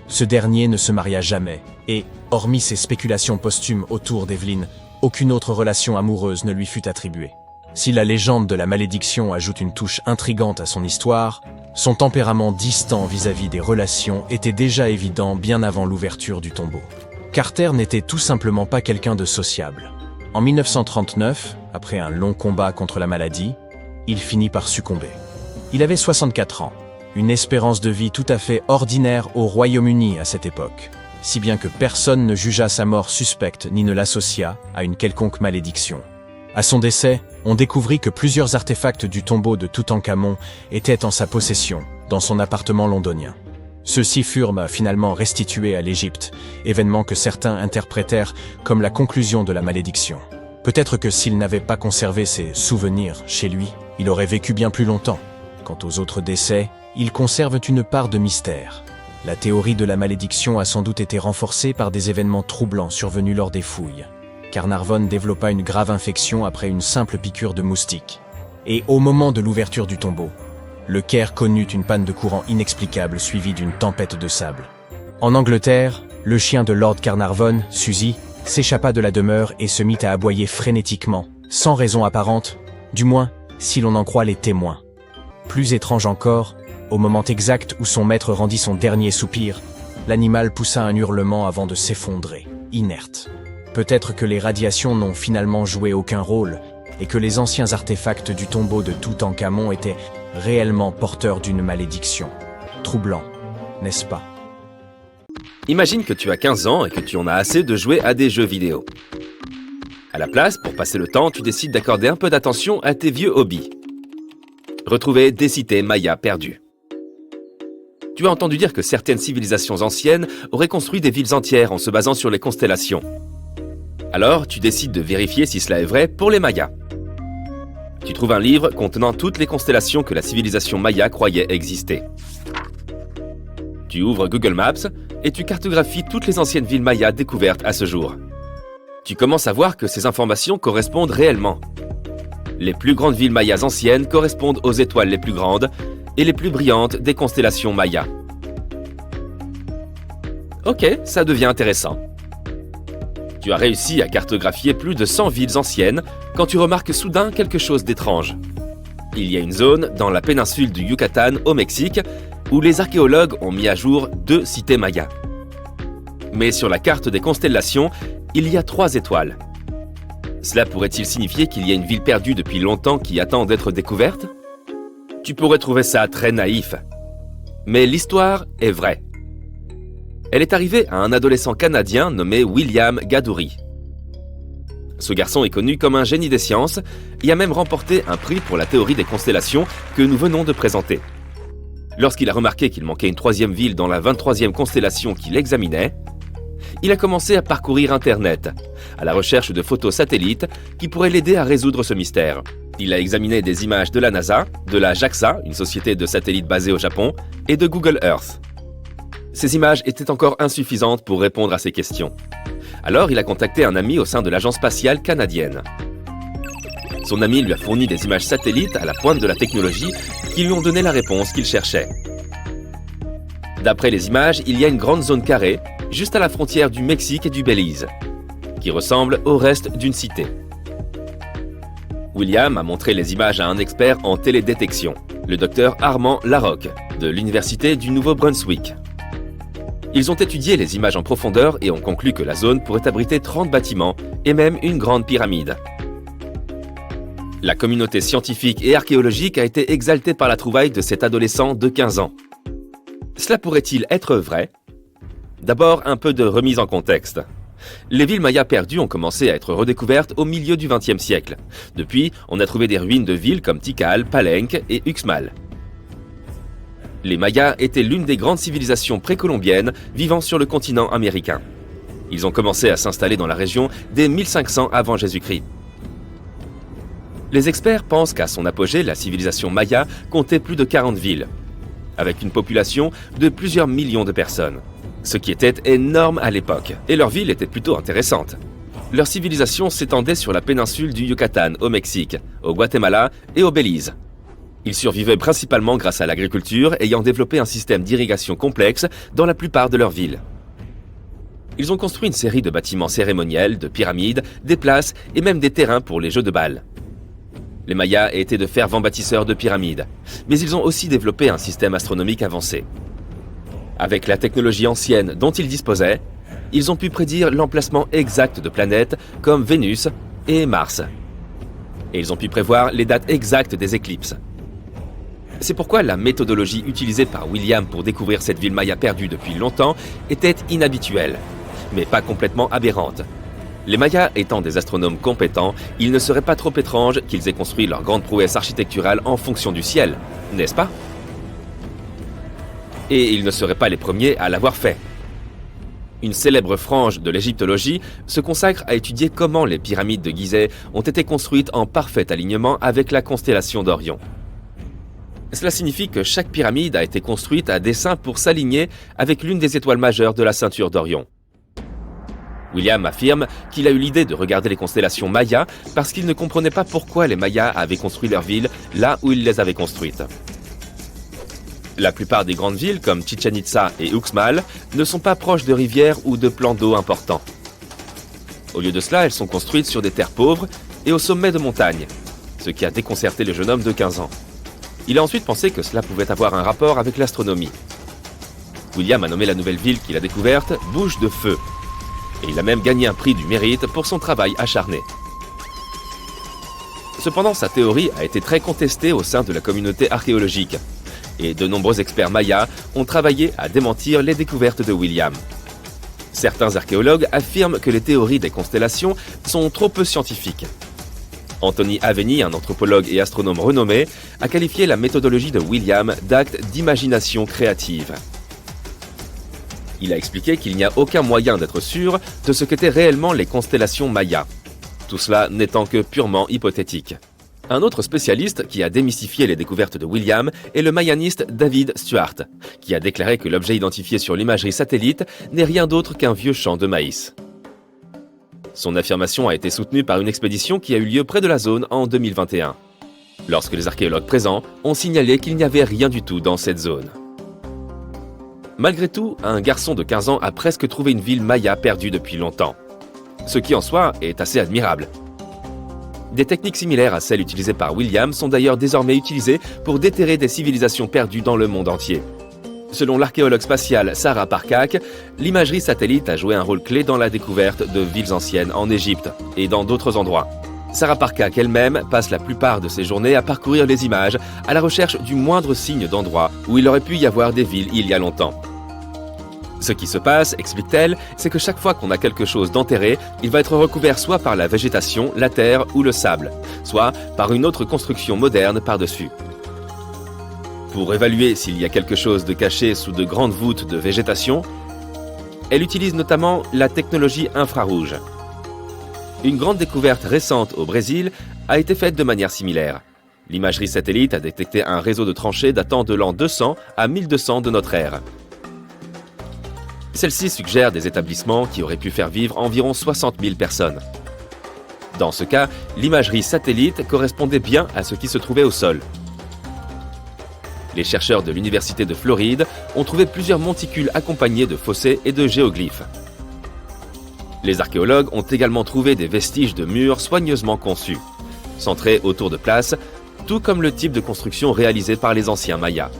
Ce dernier ne se maria jamais, et, hormis ses spéculations posthumes autour d'Evelyn, aucune autre relation amoureuse ne lui fut attribuée. Si la légende de la malédiction ajoute une touche intrigante à son histoire, son tempérament distant vis-à-vis des relations était déjà évident bien avant l'ouverture du tombeau. Carter n'était tout simplement pas quelqu'un de sociable. En 1939, après un long combat contre la maladie, il finit par succomber. Il avait 64 ans, une espérance de vie tout à fait ordinaire au Royaume-Uni à cette époque, si bien que personne ne jugea sa mort suspecte ni ne l'associa à une quelconque malédiction. À son décès, on découvrit que plusieurs artefacts du tombeau de Toutankhamon étaient en sa possession, dans son appartement londonien. Ceux-ci furent finalement restitués à l'Égypte, événement que certains interprétèrent comme la conclusion de la malédiction. Peut-être que s'il n'avait pas conservé ses souvenirs chez lui, il aurait vécu bien plus longtemps. Quant aux autres décès, ils conservent une part de mystère. La théorie de la malédiction a sans doute été renforcée par des événements troublants survenus lors des fouilles. Carnarvon développa une grave infection après une simple piqûre de moustique. Et au moment de l'ouverture du tombeau, le Caire connut une panne de courant inexplicable suivie d'une tempête de sable. En Angleterre, le chien de Lord Carnarvon, Suzy, s'échappa de la demeure et se mit à aboyer frénétiquement, sans raison apparente, du moins si l'on en croit les témoins. Plus étrange encore, au moment exact où son maître rendit son dernier soupir, l'animal poussa un hurlement avant de s'effondrer, inerte. Peut-être que les radiations n'ont finalement joué aucun rôle et que les anciens artefacts du tombeau de Toutankhamon étaient réellement porteurs d'une malédiction. Troublant, n'est-ce pas? Imagine que tu as 15 ans et que tu en as assez de jouer à des jeux vidéo. À la place, pour passer le temps, tu décides d'accorder un peu d'attention à tes vieux hobbies. Retrouver des cités mayas perdues. Tu as entendu dire que certaines civilisations anciennes auraient construit des villes entières en se basant sur les constellations. Alors, tu décides de vérifier si cela est vrai pour les Mayas. Tu trouves un livre contenant toutes les constellations que la civilisation maya croyait exister. Tu ouvres Google Maps et tu cartographies toutes les anciennes villes mayas découvertes à ce jour. Tu commences à voir que ces informations correspondent réellement. Les plus grandes villes mayas anciennes correspondent aux étoiles les plus grandes et les plus brillantes des constellations mayas. Ok, ça devient intéressant. Tu as réussi à cartographier plus de 100 villes anciennes quand tu remarques soudain quelque chose d'étrange. Il y a une zone dans la péninsule du Yucatan au Mexique où les archéologues ont mis à jour 2 cités mayas. Mais sur la carte des constellations, il y a 3 étoiles. Cela pourrait-il signifier qu'il y a une ville perdue depuis longtemps qui attend d'être découverte? Tu pourrais trouver ça très naïf. Mais l'histoire est vraie. Elle est arrivée à un adolescent canadien nommé William Gadouri. Ce garçon est connu comme un génie des sciences et a même remporté un prix pour la théorie des constellations que nous venons de présenter. Lorsqu'il a remarqué qu'il manquait une 3e ville dans la 23e constellation qu'il examinait, il a commencé à parcourir Internet, à la recherche de photos satellites qui pourraient l'aider à résoudre ce mystère. Il a examiné des images de la NASA, de la JAXA, une société de satellites basée au Japon, et de Google Earth. Ces images étaient encore insuffisantes pour répondre à ces questions. Alors, il a contacté un ami au sein de l'agence spatiale canadienne. Son ami lui a fourni des images satellites à la pointe de la technologie qui lui ont donné la réponse qu'il cherchait. D'après les images, il y a une grande zone carrée, juste à la frontière du Mexique et du Belize, qui ressemble au reste d'une cité. William a montré les images à un expert en télédétection, le docteur Armand Larocque, de l'Université du Nouveau-Brunswick. Ils ont étudié les images en profondeur et ont conclu que la zone pourrait abriter 30 bâtiments et même une grande pyramide. La communauté scientifique et archéologique a été exaltée par la trouvaille de cet adolescent de 15 ans. Cela pourrait-il être vrai? D'abord, un peu de remise en contexte. Les villes mayas perdues ont commencé à être redécouvertes au milieu du XXe siècle. Depuis, on a trouvé des ruines de villes comme Tikal, Palenque et Uxmal. Les Mayas étaient l'une des grandes civilisations précolombiennes vivant sur le continent américain. Ils ont commencé à s'installer dans la région dès 1500 avant Jésus-Christ. Les experts pensent qu'à son apogée, la civilisation maya comptait plus de 40 villes, avec une population de plusieurs millions de personnes. Ce qui était énorme à l'époque, et leur ville était plutôt intéressante. Leur civilisation s'étendait sur la péninsule du Yucatan, au Mexique, au Guatemala et au Belize. Ils survivaient principalement grâce à l'agriculture, ayant développé un système d'irrigation complexe dans la plupart de leurs villes. Ils ont construit une série de bâtiments cérémoniels, de pyramides, des places et même des terrains pour les jeux de balle. Les Mayas étaient de fervents bâtisseurs de pyramides, mais ils ont aussi développé un système astronomique avancé. Avec la technologie ancienne dont ils disposaient, ils ont pu prédire l'emplacement exact de planètes comme Vénus et Mars. Et ils ont pu prévoir les dates exactes des éclipses. C'est pourquoi la méthodologie utilisée par William pour découvrir cette ville maya perdue depuis longtemps était inhabituelle, mais pas complètement aberrante. Les Mayas étant des astronomes compétents, il ne serait pas trop étrange qu'ils aient construit leur grande prouesse architecturale en fonction du ciel, n'est-ce pas? Et ils ne seraient pas les premiers à l'avoir fait. Une célèbre frange de l'égyptologie se consacre à étudier comment les pyramides de Gizeh ont été construites en parfait alignement avec la constellation d'Orion. Cela signifie que chaque pyramide a été construite à dessein pour s'aligner avec l'une des étoiles majeures de la ceinture d'Orion. William affirme qu'il a eu l'idée de regarder les constellations mayas parce qu'il ne comprenait pas pourquoi les Mayas avaient construit leurs villes là où ils les avaient construites. La plupart des grandes villes, comme Chichén Itzá et Uxmal, ne sont pas proches de rivières ou de plans d'eau importants. Au lieu de cela, elles sont construites sur des terres pauvres et au sommet de montagnes, ce qui a déconcerté le jeune homme de 15 ans. Il a ensuite pensé que cela pouvait avoir un rapport avec l'astronomie. William a nommé la nouvelle ville qu'il a découverte Bouche de Feu, et il a même gagné un prix du mérite pour son travail acharné. Cependant, sa théorie a été très contestée au sein de la communauté archéologique, et de nombreux experts mayas ont travaillé à démentir les découvertes de William. Certains archéologues affirment que les théories des constellations sont trop peu scientifiques. Anthony Aveni, un anthropologue et astronome renommé, a qualifié la méthodologie de William d'acte d'imagination créative. Il a expliqué qu'il n'y a aucun moyen d'être sûr de ce qu'étaient réellement les constellations mayas, tout cela n'étant que purement hypothétique. Un autre spécialiste qui a démystifié les découvertes de William est le mayaniste David Stuart, qui a déclaré que l'objet identifié sur l'imagerie satellite n'est rien d'autre qu'un vieux champ de maïs. Son affirmation a été soutenue par une expédition qui a eu lieu près de la zone en 2021, lorsque les archéologues présents ont signalé qu'il n'y avait rien du tout dans cette zone. Malgré tout, un garçon de 15 ans a presque trouvé une ville maya perdue depuis longtemps, ce qui en soi est assez admirable. Des techniques similaires à celles utilisées par William sont d'ailleurs désormais utilisées pour déterrer des civilisations perdues dans le monde entier. Selon l'archéologue spatiale Sarah Parcak, l'imagerie satellite a joué un rôle clé dans la découverte de villes anciennes en Égypte et dans d'autres endroits. Sarah Parcak elle-même passe la plupart de ses journées à parcourir les images à la recherche du moindre signe d'endroit où il aurait pu y avoir des villes il y a longtemps. Ce qui se passe, explique-t-elle, c'est que chaque fois qu'on a quelque chose d'enterré, il va être recouvert soit par la végétation, la terre ou le sable, soit par une autre construction moderne par-dessus. Pour évaluer s'il y a quelque chose de caché sous de grandes voûtes de végétation, elle utilise notamment la technologie infrarouge. Une grande découverte récente au Brésil a été faite de manière similaire. L'imagerie satellite a détecté un réseau de tranchées datant de l'an 200 à 1200 de notre ère. Celle-ci suggère des établissements qui auraient pu faire vivre environ 60 000 personnes. Dans ce cas, l'imagerie satellite correspondait bien à ce qui se trouvait au sol. Les chercheurs de l'Université de Floride ont trouvé plusieurs monticules accompagnés de fossés et de géoglyphes. Les archéologues ont également trouvé des vestiges de murs soigneusement conçus. centrée autour de places, tout comme le type de construction réalisé par les anciens Mayas.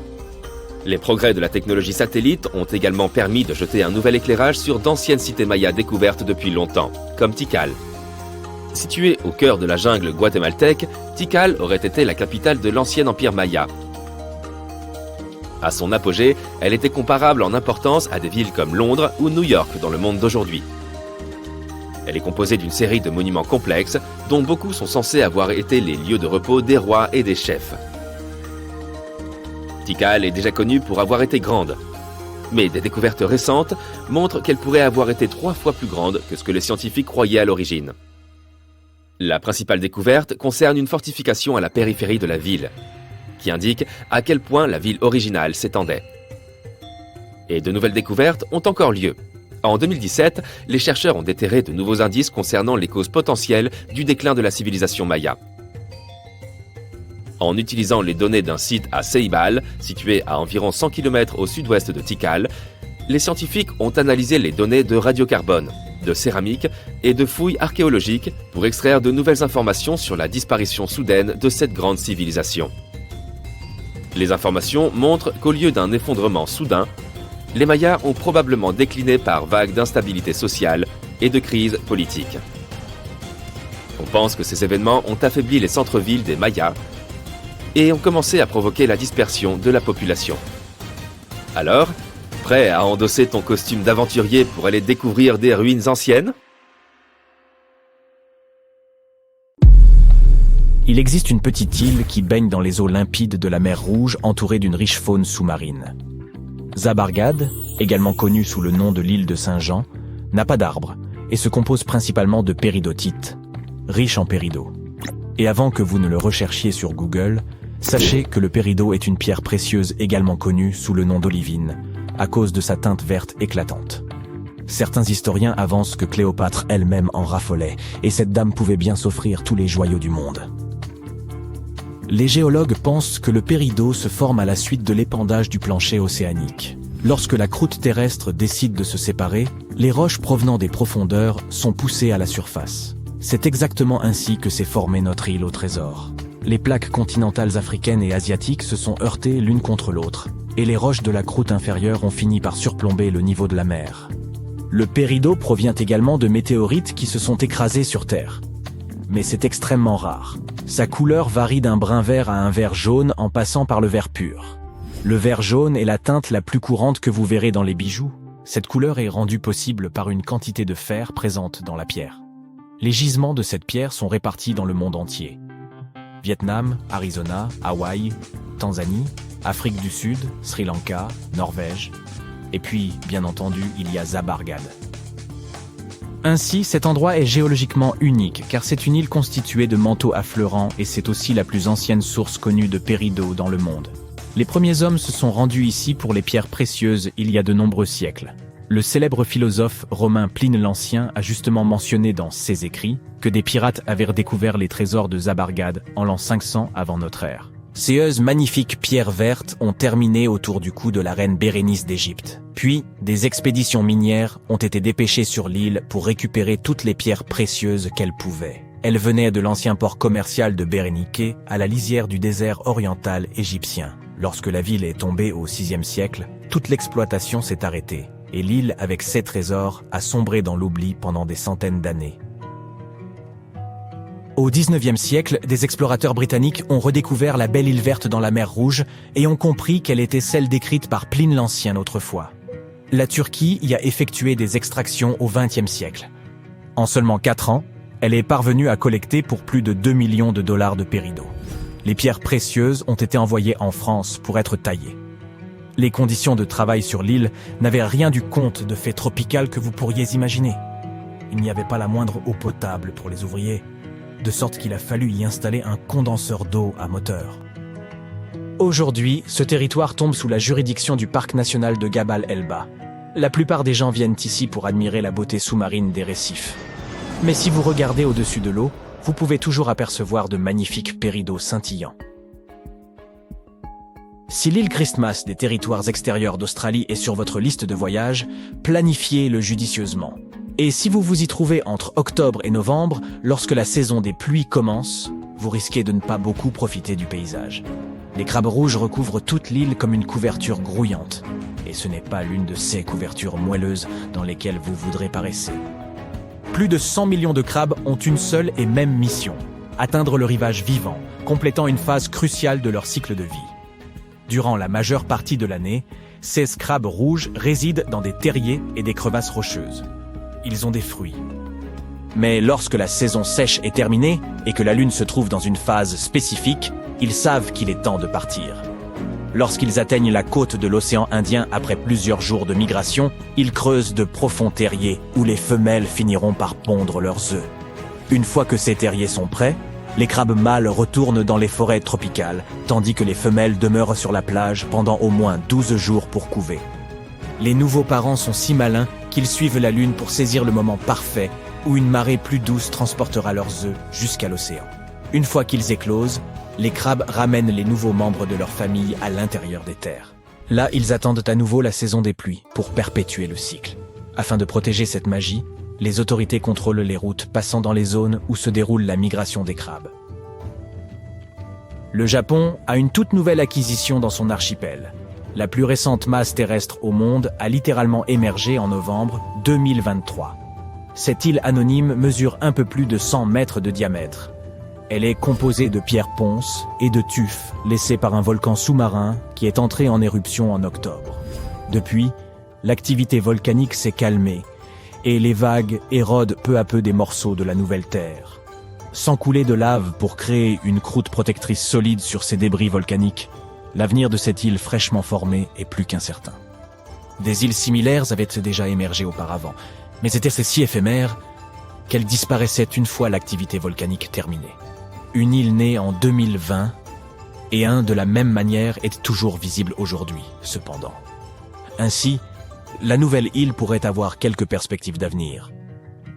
Les progrès de la technologie satellite ont également permis de jeter un nouvel éclairage sur d'anciennes cités mayas découvertes depuis longtemps, comme Tikal. Située au cœur de la jungle guatémaltèque, Tikal aurait été la capitale de l'ancien empire maya. À son apogée, elle était comparable en importance à des villes comme Londres ou New York dans le monde d'aujourd'hui. Elle est composée d'une série de monuments complexes, dont beaucoup sont censés avoir été les lieux de repos des rois et des chefs. Tikal est déjà connue pour avoir été grande, mais des découvertes récentes montrent qu'elle pourrait avoir été 3 fois plus grande que ce que les scientifiques croyaient à l'origine. La principale découverte concerne une fortification à la périphérie de la ville, qui indique à quel point la ville originale s'étendait. Et de nouvelles découvertes ont encore lieu. En 2017, les chercheurs ont déterré de nouveaux indices concernant les causes potentielles du déclin de la civilisation maya. En utilisant les données d'un site à Ceibal, situé à environ 100 km au sud-ouest de Tikal, les scientifiques ont analysé les données de radiocarbone, de céramique et de fouilles archéologiques pour extraire de nouvelles informations sur la disparition soudaine de cette grande civilisation. Les informations montrent qu'au lieu d'un effondrement soudain, les Mayas ont probablement décliné par vagues d'instabilité sociale et de crise politique. On pense que ces événements ont affaibli les centres-villes des Mayas et ont commencé à provoquer la dispersion de la population. Alors, prêt à endosser ton costume d'aventurier pour aller découvrir des ruines anciennes ? Il existe une petite île qui baigne dans les eaux limpides de la mer Rouge entourée d'une riche faune sous-marine. Zabargad, également connue sous le nom de l'île de Saint-Jean, n'a pas d'arbres et se compose principalement de péridotite, riche en péridot. Et avant que vous ne le recherchiez sur Google, sachez que le péridot est une pierre précieuse également connue sous le nom d'olivine, à cause de sa teinte verte éclatante. Certains historiens avancent que Cléopâtre elle-même en raffolait, et cette dame pouvait bien s'offrir tous les joyaux du monde. Les géologues pensent que le péridot se forme à la suite de l'épandage du plancher océanique. Lorsque la croûte terrestre décide de se séparer, les roches provenant des profondeurs sont poussées à la surface. C'est exactement ainsi que s'est formée notre île au trésor. Les plaques continentales africaines et asiatiques se sont heurtées l'une contre l'autre, et les roches de la croûte inférieure ont fini par surplomber le niveau de la mer. Le péridot provient également de météorites qui se sont écrasés sur Terre. Mais c'est extrêmement rare. Sa couleur varie d'un brun vert à un vert jaune en passant par le vert pur. Le vert jaune est la teinte la plus courante que vous verrez dans les bijoux. Cette couleur est rendue possible par une quantité de fer présente dans la pierre. Les gisements de cette pierre sont répartis dans le monde entier. Vietnam, Arizona, Hawaï, Tanzanie, Afrique du Sud, Sri Lanka, Norvège. Et puis, bien entendu, il y a Zabargad. Ainsi, cet endroit est géologiquement unique, car c'est une île constituée de manteaux affleurants et c'est aussi la plus ancienne source connue de péridot dans le monde. Les premiers hommes se sont rendus ici pour les pierres précieuses il y a de nombreux siècles. Le célèbre philosophe romain Pline l'Ancien a justement mentionné dans ses écrits que des pirates avaient redécouvert les trésors de Zabargad en l'an 500 avant notre ère. Ces magnifiques pierres vertes ont terminé autour du cou de la reine Bérénice d'Égypte. Puis, des expéditions minières ont été dépêchées sur l'île pour récupérer toutes les pierres précieuses qu'elles pouvaient. Elles venaient de l'ancien port commercial de Béréniké, à la lisière du désert oriental égyptien. Lorsque la ville est tombée au VIe siècle, toute l'exploitation s'est arrêtée, et l'île, avec ses trésors, a sombré dans l'oubli pendant des centaines d'années. Au XIXe siècle, des explorateurs britanniques ont redécouvert la belle île verte dans la mer Rouge et ont compris qu'elle était celle décrite par Pline l'Ancien autrefois. La Turquie y a effectué des extractions au XXe siècle. En seulement 4 ans, elle est parvenue à collecter pour plus de 2 millions de dollars de péridot. Les pierres précieuses ont été envoyées en France pour être taillées. Les conditions de travail sur l'île n'avaient rien du conte de fées tropicales que vous pourriez imaginer. Il n'y avait pas la moindre eau potable pour les ouvriers, de sorte qu'il a fallu y installer un condenseur d'eau à moteur. Aujourd'hui, ce territoire tombe sous la juridiction du parc national de Gabal Elba. La plupart des gens viennent ici pour admirer la beauté sous-marine des récifs. Mais si vous regardez au-dessus de l'eau, vous pouvez toujours apercevoir de magnifiques péridots scintillants. Si l'île Christmas des territoires extérieurs d'Australie est sur votre liste de voyage, planifiez-le judicieusement. Et si vous vous y trouvez entre octobre et novembre, lorsque la saison des pluies commence, vous risquez de ne pas beaucoup profiter du paysage. Les crabes rouges recouvrent toute l'île comme une couverture grouillante. Et ce n'est pas l'une de ces couvertures moelleuses dans lesquelles vous voudrez paresser. Plus de 100 millions de crabes ont une seule et même mission, atteindre le rivage vivant, complétant une phase cruciale de leur cycle de vie. Durant la majeure partie de l'année, ces crabes rouges résident dans des terriers et des crevasses rocheuses. Ils ont des fruits. Mais lorsque la saison sèche est terminée et que la Lune se trouve dans une phase spécifique, ils savent qu'il est temps de partir. Lorsqu'ils atteignent la côte de l'océan Indien après plusieurs jours de migration, ils creusent de profonds terriers où les femelles finiront par pondre leurs œufs. Une fois que ces terriers sont prêts, les crabes mâles retournent dans les forêts tropicales, tandis que les femelles demeurent sur la plage pendant au moins 12 jours pour couver. Les nouveaux parents sont si malins qu'ils suivent la Lune pour saisir le moment parfait où une marée plus douce transportera leurs œufs jusqu'à l'océan. Une fois qu'ils éclosent, les crabes ramènent les nouveaux membres de leur famille à l'intérieur des terres. Là, ils attendent à nouveau la saison des pluies pour perpétuer le cycle. Afin de protéger cette magie, les autorités contrôlent les routes passant dans les zones où se déroule la migration des crabes. Le Japon a une toute nouvelle acquisition dans son archipel. La plus récente masse terrestre au monde a littéralement émergé en novembre 2023. Cette île anonyme mesure un peu plus de 100 mètres de diamètre. Elle est composée de pierres ponces et de tufs laissés par un volcan sous-marin qui est entré en éruption en octobre. Depuis, l'activité volcanique s'est calmée et les vagues érodent peu à peu des morceaux de la nouvelle terre. Sans couler de lave pour créer une croûte protectrice solide sur ces débris volcaniques, l'avenir de cette île fraîchement formée est plus qu'incertain. Des îles similaires avaient déjà émergé auparavant, mais étaient si éphémères qu'elles disparaissaient une fois l'activité volcanique terminée. Une île née en 2020 et un de la même manière est toujours visible aujourd'hui, cependant. Ainsi, la nouvelle île pourrait avoir quelques perspectives d'avenir.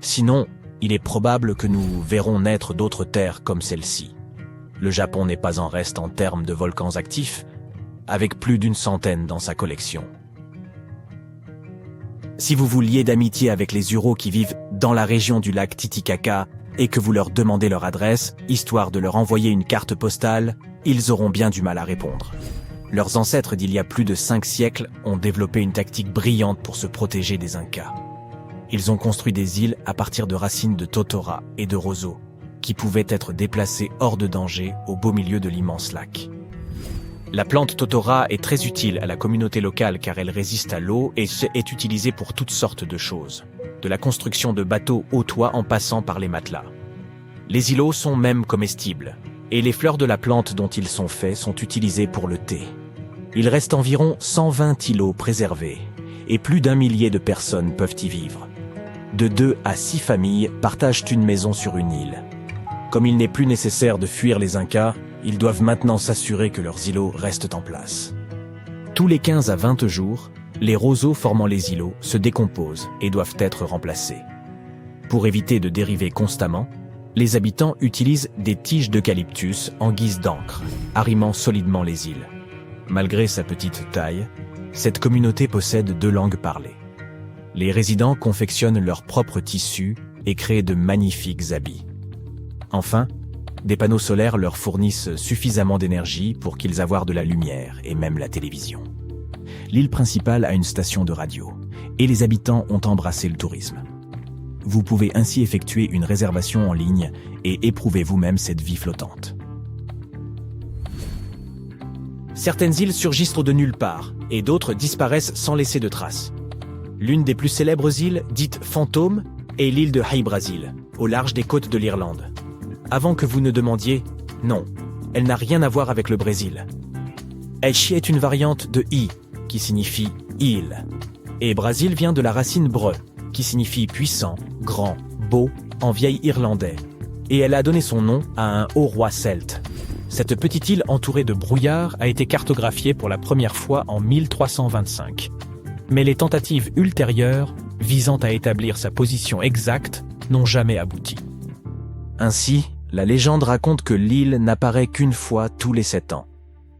Sinon, il est probable que nous verrons naître d'autres terres comme celle-ci. Le Japon n'est pas en reste en termes de volcans actifs, avec plus d'une centaine dans sa collection. Si vous vous liez d'amitié avec les Uros qui vivent dans la région du lac Titicaca et que vous leur demandez leur adresse, histoire de leur envoyer une carte postale, ils auront bien du mal à répondre. Leurs ancêtres d'il y a plus de 5 siècles ont développé une tactique brillante pour se protéger des Incas. Ils ont construit des îles à partir de racines de totora et de roseau, qui pouvaient être déplacées hors de danger au beau milieu de l'immense lac. La plante totora est très utile à la communauté locale car elle résiste à l'eau et est utilisée pour toutes sortes de choses, de la construction de bateaux au toit en passant par les matelas. Les îlots sont même comestibles, et les fleurs de la plante dont ils sont faits sont utilisées pour le thé. Il reste environ 120 îlots préservés, et plus d'1 millier de personnes peuvent y vivre. De 2 à 6 familles partagent une maison sur une île. Comme il n'est plus nécessaire de fuir les Incas, ils doivent maintenant s'assurer que leurs îlots restent en place. Tous les 15 à 20 jours, les roseaux formant les îlots se décomposent et doivent être remplacés. Pour éviter de dériver constamment, les habitants utilisent des tiges d'eucalyptus en guise d'ancre, arrimant solidement les îles. Malgré sa petite taille, cette communauté possède 2 langues parlées. Les résidents confectionnent leurs propres tissus et créent de magnifiques habits. Enfin, des panneaux solaires leur fournissent suffisamment d'énergie pour qu'ils aient de la lumière et même la télévision. L'île principale a une station de radio et les habitants ont embrassé le tourisme. Vous pouvez ainsi effectuer une réservation en ligne et éprouver vous-même cette vie flottante. Certaines îles surgissent de nulle part et d'autres disparaissent sans laisser de traces. L'une des plus célèbres îles, dite fantôme, est l'île de Hy-Brasil, au large des côtes de l'Irlande. Avant que vous ne demandiez, non, elle n'a rien à voir avec le Brésil. Aichi est une variante de I, qui signifie île. Et Brasil vient de la racine bre, qui signifie puissant, grand, beau, en vieil irlandais. Et elle a donné son nom à un haut roi celte. Cette petite île entourée de brouillard a été cartographiée pour la première fois en 1325. Mais les tentatives ultérieures, visant à établir sa position exacte, n'ont jamais abouti. Ainsi, la légende raconte que l'île n'apparaît qu'une fois tous les 7 ans.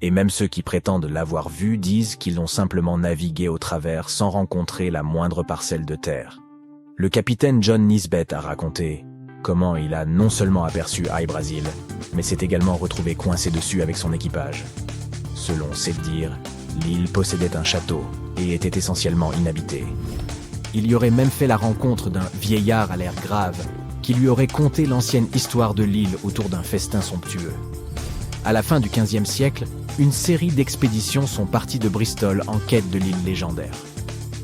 Et même ceux qui prétendent l'avoir vue disent qu'ils ont simplement navigué au travers sans rencontrer la moindre parcelle de terre. Le capitaine John Nisbet a raconté comment il a non seulement aperçu Hy-Brasil, mais s'est également retrouvé coincé dessus avec son équipage. Selon ses dires, l'île possédait un château et était essentiellement inhabitée. Il y aurait même fait la rencontre d'un vieillard à l'air grave qui lui aurait conté l'ancienne histoire de l'île autour d'un festin somptueux. À la fin du XVe siècle, une série d'expéditions sont parties de Bristol en quête de l'île légendaire.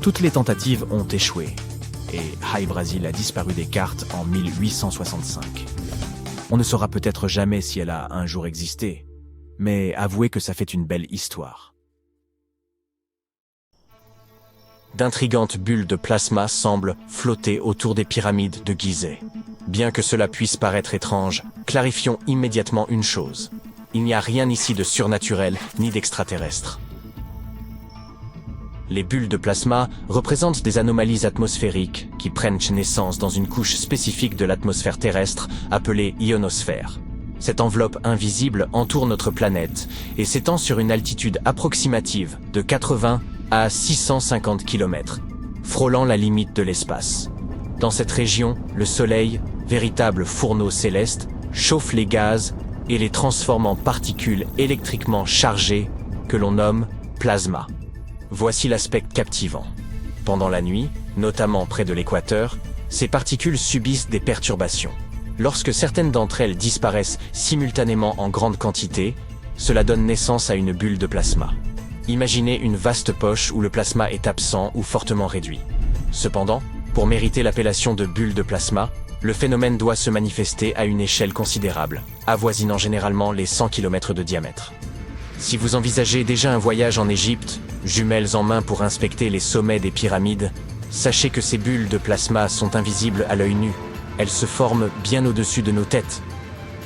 Toutes les tentatives ont échoué et Hy-Brasil a disparu des cartes en 1865. On ne saura peut-être jamais si elle a un jour existé, mais avouez que ça fait une belle histoire. D'intrigantes bulles de plasma semblent flotter autour des pyramides de Gizeh. Bien que cela puisse paraître étrange, clarifions immédiatement une chose. Il n'y a rien ici de surnaturel ni d'extraterrestre. Les bulles de plasma représentent des anomalies atmosphériques qui prennent naissance dans une couche spécifique de l'atmosphère terrestre appelée ionosphère. Cette enveloppe invisible entoure notre planète et s'étend sur une altitude approximative de 80 à 650 km, frôlant la limite de l'espace. Dans cette région, le Soleil, véritable fourneau céleste, chauffe les gaz et les transforme en particules électriquement chargées que l'on nomme plasma. Voici l'aspect captivant. Pendant la nuit, notamment près de l'équateur, ces particules subissent des perturbations. Lorsque certaines d'entre elles disparaissent simultanément en grande quantité, cela donne naissance à une bulle de plasma. Imaginez une vaste poche où le plasma est absent ou fortement réduit. Cependant, pour mériter l'appellation de bulle de plasma, le phénomène doit se manifester à une échelle considérable, avoisinant généralement les 100 km de diamètre. Si vous envisagez déjà un voyage en Égypte, jumelles en main pour inspecter les sommets des pyramides, sachez que ces bulles de plasma sont invisibles à l'œil nu. Elles se forment bien au-dessus de nos têtes,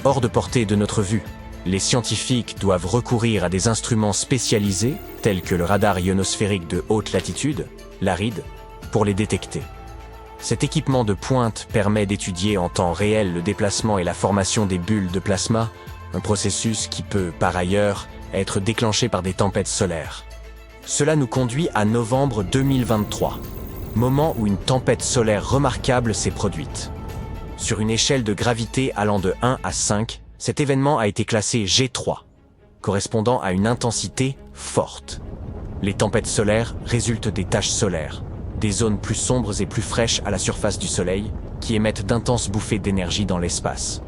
hors de portée de notre vue. Les scientifiques doivent recourir à des instruments spécialisés, tels que le radar ionosphérique de haute latitude, l'ARID, pour les détecter. Cet équipement de pointe permet d'étudier en temps réel le déplacement et la formation des bulles de plasma, un processus qui peut, par ailleurs, être déclenché par des tempêtes solaires. Cela nous conduit à novembre 2023, moment où une tempête solaire remarquable s'est produite. Sur une échelle de gravité allant de 1 à 5, cet événement a été classé G3, correspondant à une intensité forte. Les tempêtes solaires résultent des taches solaires, des zones plus sombres et plus fraîches à la surface du Soleil, qui émettent d'intenses bouffées d'énergie dans l'espace.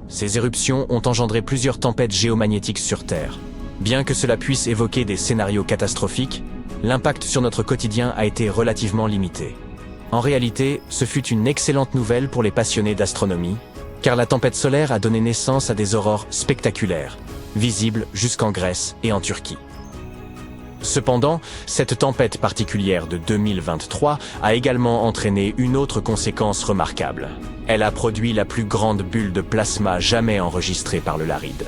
Ces éruptions ont engendré plusieurs tempêtes géomagnétiques sur Terre. Bien que cela puisse évoquer des scénarios catastrophiques, l'impact sur notre quotidien a été relativement limité. En réalité, ce fut une excellente nouvelle pour les passionnés d'astronomie, car la tempête solaire a donné naissance à des aurores spectaculaires, visibles jusqu'en Grèce et en Turquie. Cependant, cette tempête particulière de 2023 a également entraîné une autre conséquence remarquable. Elle a produit la plus grande bulle de plasma jamais enregistrée par le LARID.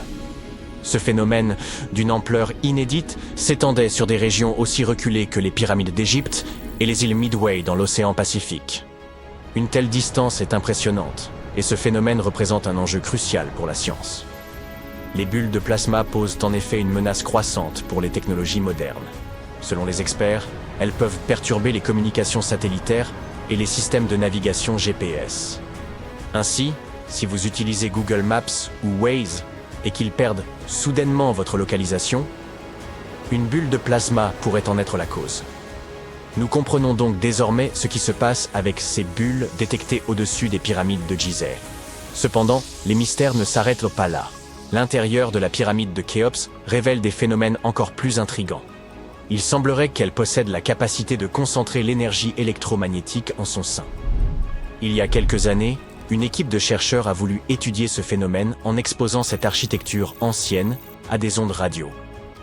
Ce phénomène, d'une ampleur inédite, s'étendait sur des régions aussi reculées que les pyramides d'Égypte et les îles Midway dans l'océan Pacifique. Une telle distance est impressionnante, et ce phénomène représente un enjeu crucial pour la science. Les bulles de plasma posent en effet une menace croissante pour les technologies modernes. Selon les experts, elles peuvent perturber les communications satellitaires et les systèmes de navigation GPS. Ainsi, si vous utilisez Google Maps ou Waze et qu'ils perdent soudainement votre localisation, une bulle de plasma pourrait en être la cause. Nous comprenons donc désormais ce qui se passe avec ces bulles détectées au-dessus des pyramides de Gizeh. Cependant, les mystères ne s'arrêtent pas là. L'intérieur de la pyramide de Khéops révèle des phénomènes encore plus intrigants. Il semblerait qu'elle possède la capacité de concentrer l'énergie électromagnétique en son sein. Il y a quelques années, une équipe de chercheurs a voulu étudier ce phénomène en exposant cette architecture ancienne à des ondes radio.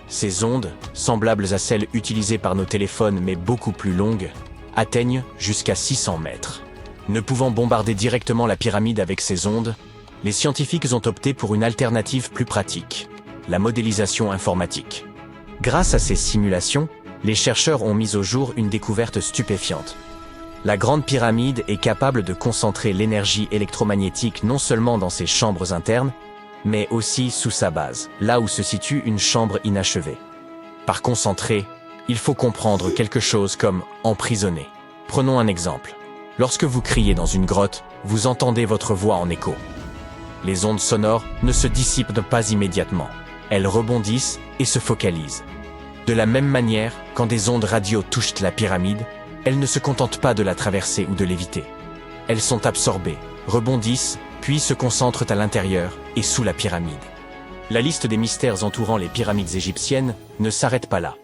Ces ondes, semblables à celles utilisées par nos téléphones mais beaucoup plus longues, atteignent jusqu'à 600 mètres. Ne pouvant bombarder directement la pyramide avec ces ondes, les scientifiques ont opté pour une alternative plus pratique, la modélisation informatique. Grâce à ces simulations, les chercheurs ont mis au jour une découverte stupéfiante. La Grande Pyramide est capable de concentrer l'énergie électromagnétique non seulement dans ses chambres internes, mais aussi sous sa base, là où se situe une chambre inachevée. Par concentrer, il faut comprendre quelque chose comme emprisonner. Prenons un exemple. Lorsque vous criez dans une grotte, vous entendez votre voix en écho. Les ondes sonores ne se dissipent pas immédiatement. Elles rebondissent et se focalisent. De la même manière, quand des ondes radio touchent la pyramide, elles ne se contentent pas de la traverser ou de l'éviter. Elles sont absorbées, rebondissent, puis se concentrent à l'intérieur et sous la pyramide. La liste des mystères entourant les pyramides égyptiennes ne s'arrête pas là.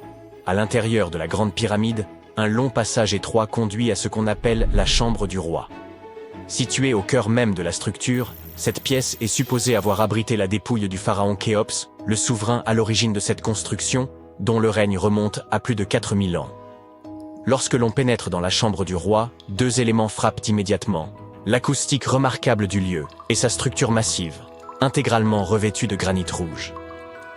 À l'intérieur de la grande pyramide, un long passage étroit conduit à ce qu'on appelle la chambre du roi. Située au cœur même de la structure, cette pièce est supposée avoir abrité la dépouille du pharaon Khéops, le souverain à l'origine de cette construction, dont le règne remonte à plus de 4000 ans. Lorsque l'on pénètre dans la chambre du roi, deux éléments frappent immédiatement. L'acoustique remarquable du lieu et sa structure massive, intégralement revêtue de granit rouge.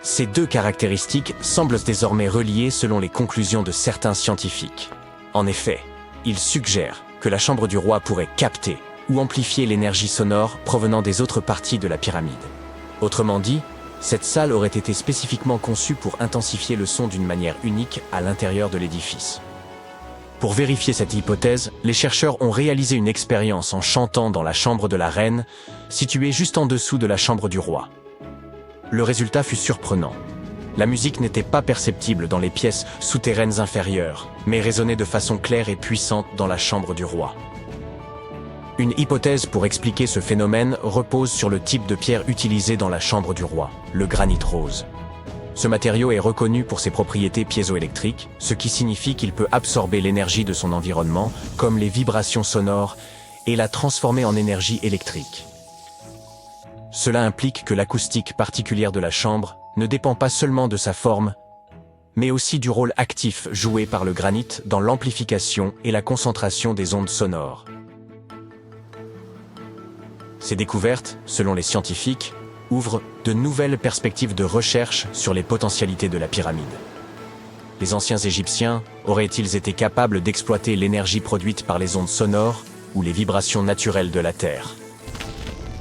Ces deux caractéristiques semblent désormais reliées selon les conclusions de certains scientifiques. En effet, ils suggèrent que la chambre du roi pourrait capter ou amplifier l'énergie sonore provenant des autres parties de la pyramide. Autrement dit, cette salle aurait été spécifiquement conçue pour intensifier le son d'une manière unique à l'intérieur de l'édifice. Pour vérifier cette hypothèse, les chercheurs ont réalisé une expérience en chantant dans la chambre de la reine, située juste en dessous de la chambre du roi. Le résultat fut surprenant. La musique n'était pas perceptible dans les pièces souterraines inférieures, mais résonnait de façon claire et puissante dans la chambre du roi. Une hypothèse pour expliquer ce phénomène repose sur le type de pierre utilisé dans la chambre du roi, le granit rose. Ce matériau est reconnu pour ses propriétés piézoélectriques, ce qui signifie qu'il peut absorber l'énergie de son environnement, comme les vibrations sonores, et la transformer en énergie électrique. Cela implique que l'acoustique particulière de la chambre ne dépend pas seulement de sa forme, mais aussi du rôle actif joué par le granit dans l'amplification et la concentration des ondes sonores. Ces découvertes, selon les scientifiques, ouvrent de nouvelles perspectives de recherche sur les potentialités de la pyramide. Les anciens Égyptiens auraient-ils été capables d'exploiter l'énergie produite par les ondes sonores ou les vibrations naturelles de la Terre?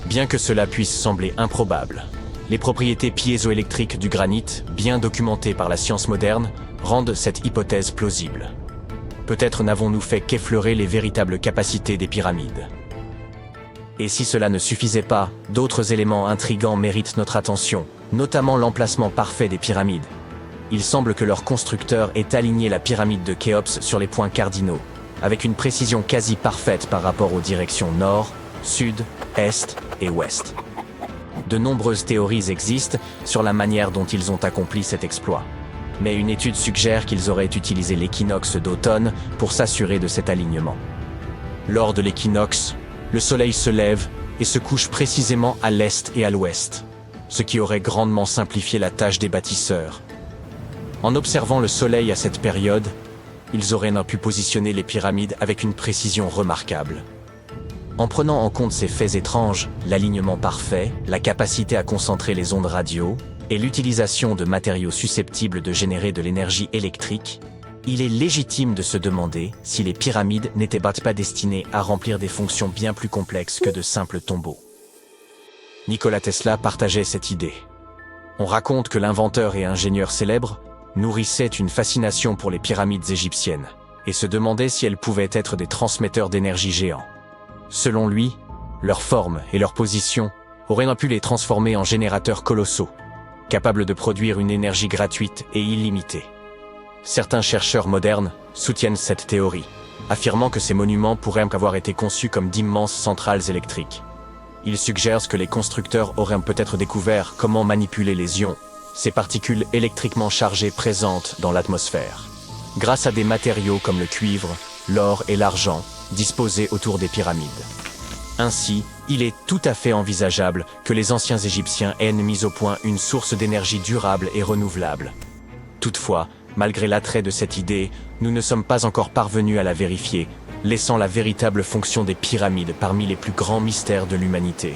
Bien que cela puisse sembler improbable, les propriétés piézoélectriques du granit, bien documentées par la science moderne, rendent cette hypothèse plausible. Peut-être n'avons-nous fait qu'effleurer les véritables capacités des pyramides. Et si cela ne suffisait pas, d'autres éléments intrigants méritent notre attention, notamment l'emplacement parfait des pyramides. Il semble que leur constructeur ait aligné la pyramide de Khéops sur les points cardinaux, avec une précision quasi parfaite par rapport aux directions nord, sud, est et ouest. De nombreuses théories existent sur la manière dont ils ont accompli cet exploit. Mais une étude suggère qu'ils auraient utilisé l'équinoxe d'automne pour s'assurer de cet alignement. Lors de l'équinoxe, le soleil se lève et se couche précisément à l'est et à l'ouest, ce qui aurait grandement simplifié la tâche des bâtisseurs. En observant le soleil à cette période, ils auraient pu positionner les pyramides avec une précision remarquable. En prenant en compte ces faits étranges, l'alignement parfait, la capacité à concentrer les ondes radio et l'utilisation de matériaux susceptibles de générer de l'énergie électrique, il est légitime de se demander si les pyramides n'étaient pas destinées à remplir des fonctions bien plus complexes que de simples tombeaux. Nikola Tesla partageait cette idée. On raconte que l'inventeur et ingénieur célèbre nourrissait une fascination pour les pyramides égyptiennes et se demandait si elles pouvaient être des transmetteurs d'énergie géants. Selon lui, leur forme et leur position auraient pu les transformer en générateurs colossaux, capables de produire une énergie gratuite et illimitée. Certains chercheurs modernes soutiennent cette théorie, affirmant que ces monuments pourraient avoir été conçus comme d'immenses centrales électriques. Ils suggèrent que les constructeurs auraient peut-être découvert comment manipuler les ions, ces particules électriquement chargées présentes dans l'atmosphère, grâce à des matériaux comme le cuivre, l'or et l'argent disposés autour des pyramides. Ainsi, il est tout à fait envisageable que les anciens Égyptiens aient mis au point une source d'énergie durable et renouvelable. Toutefois, malgré l'attrait de cette idée, nous ne sommes pas encore parvenus à la vérifier, laissant la véritable fonction des pyramides parmi les plus grands mystères de l'humanité.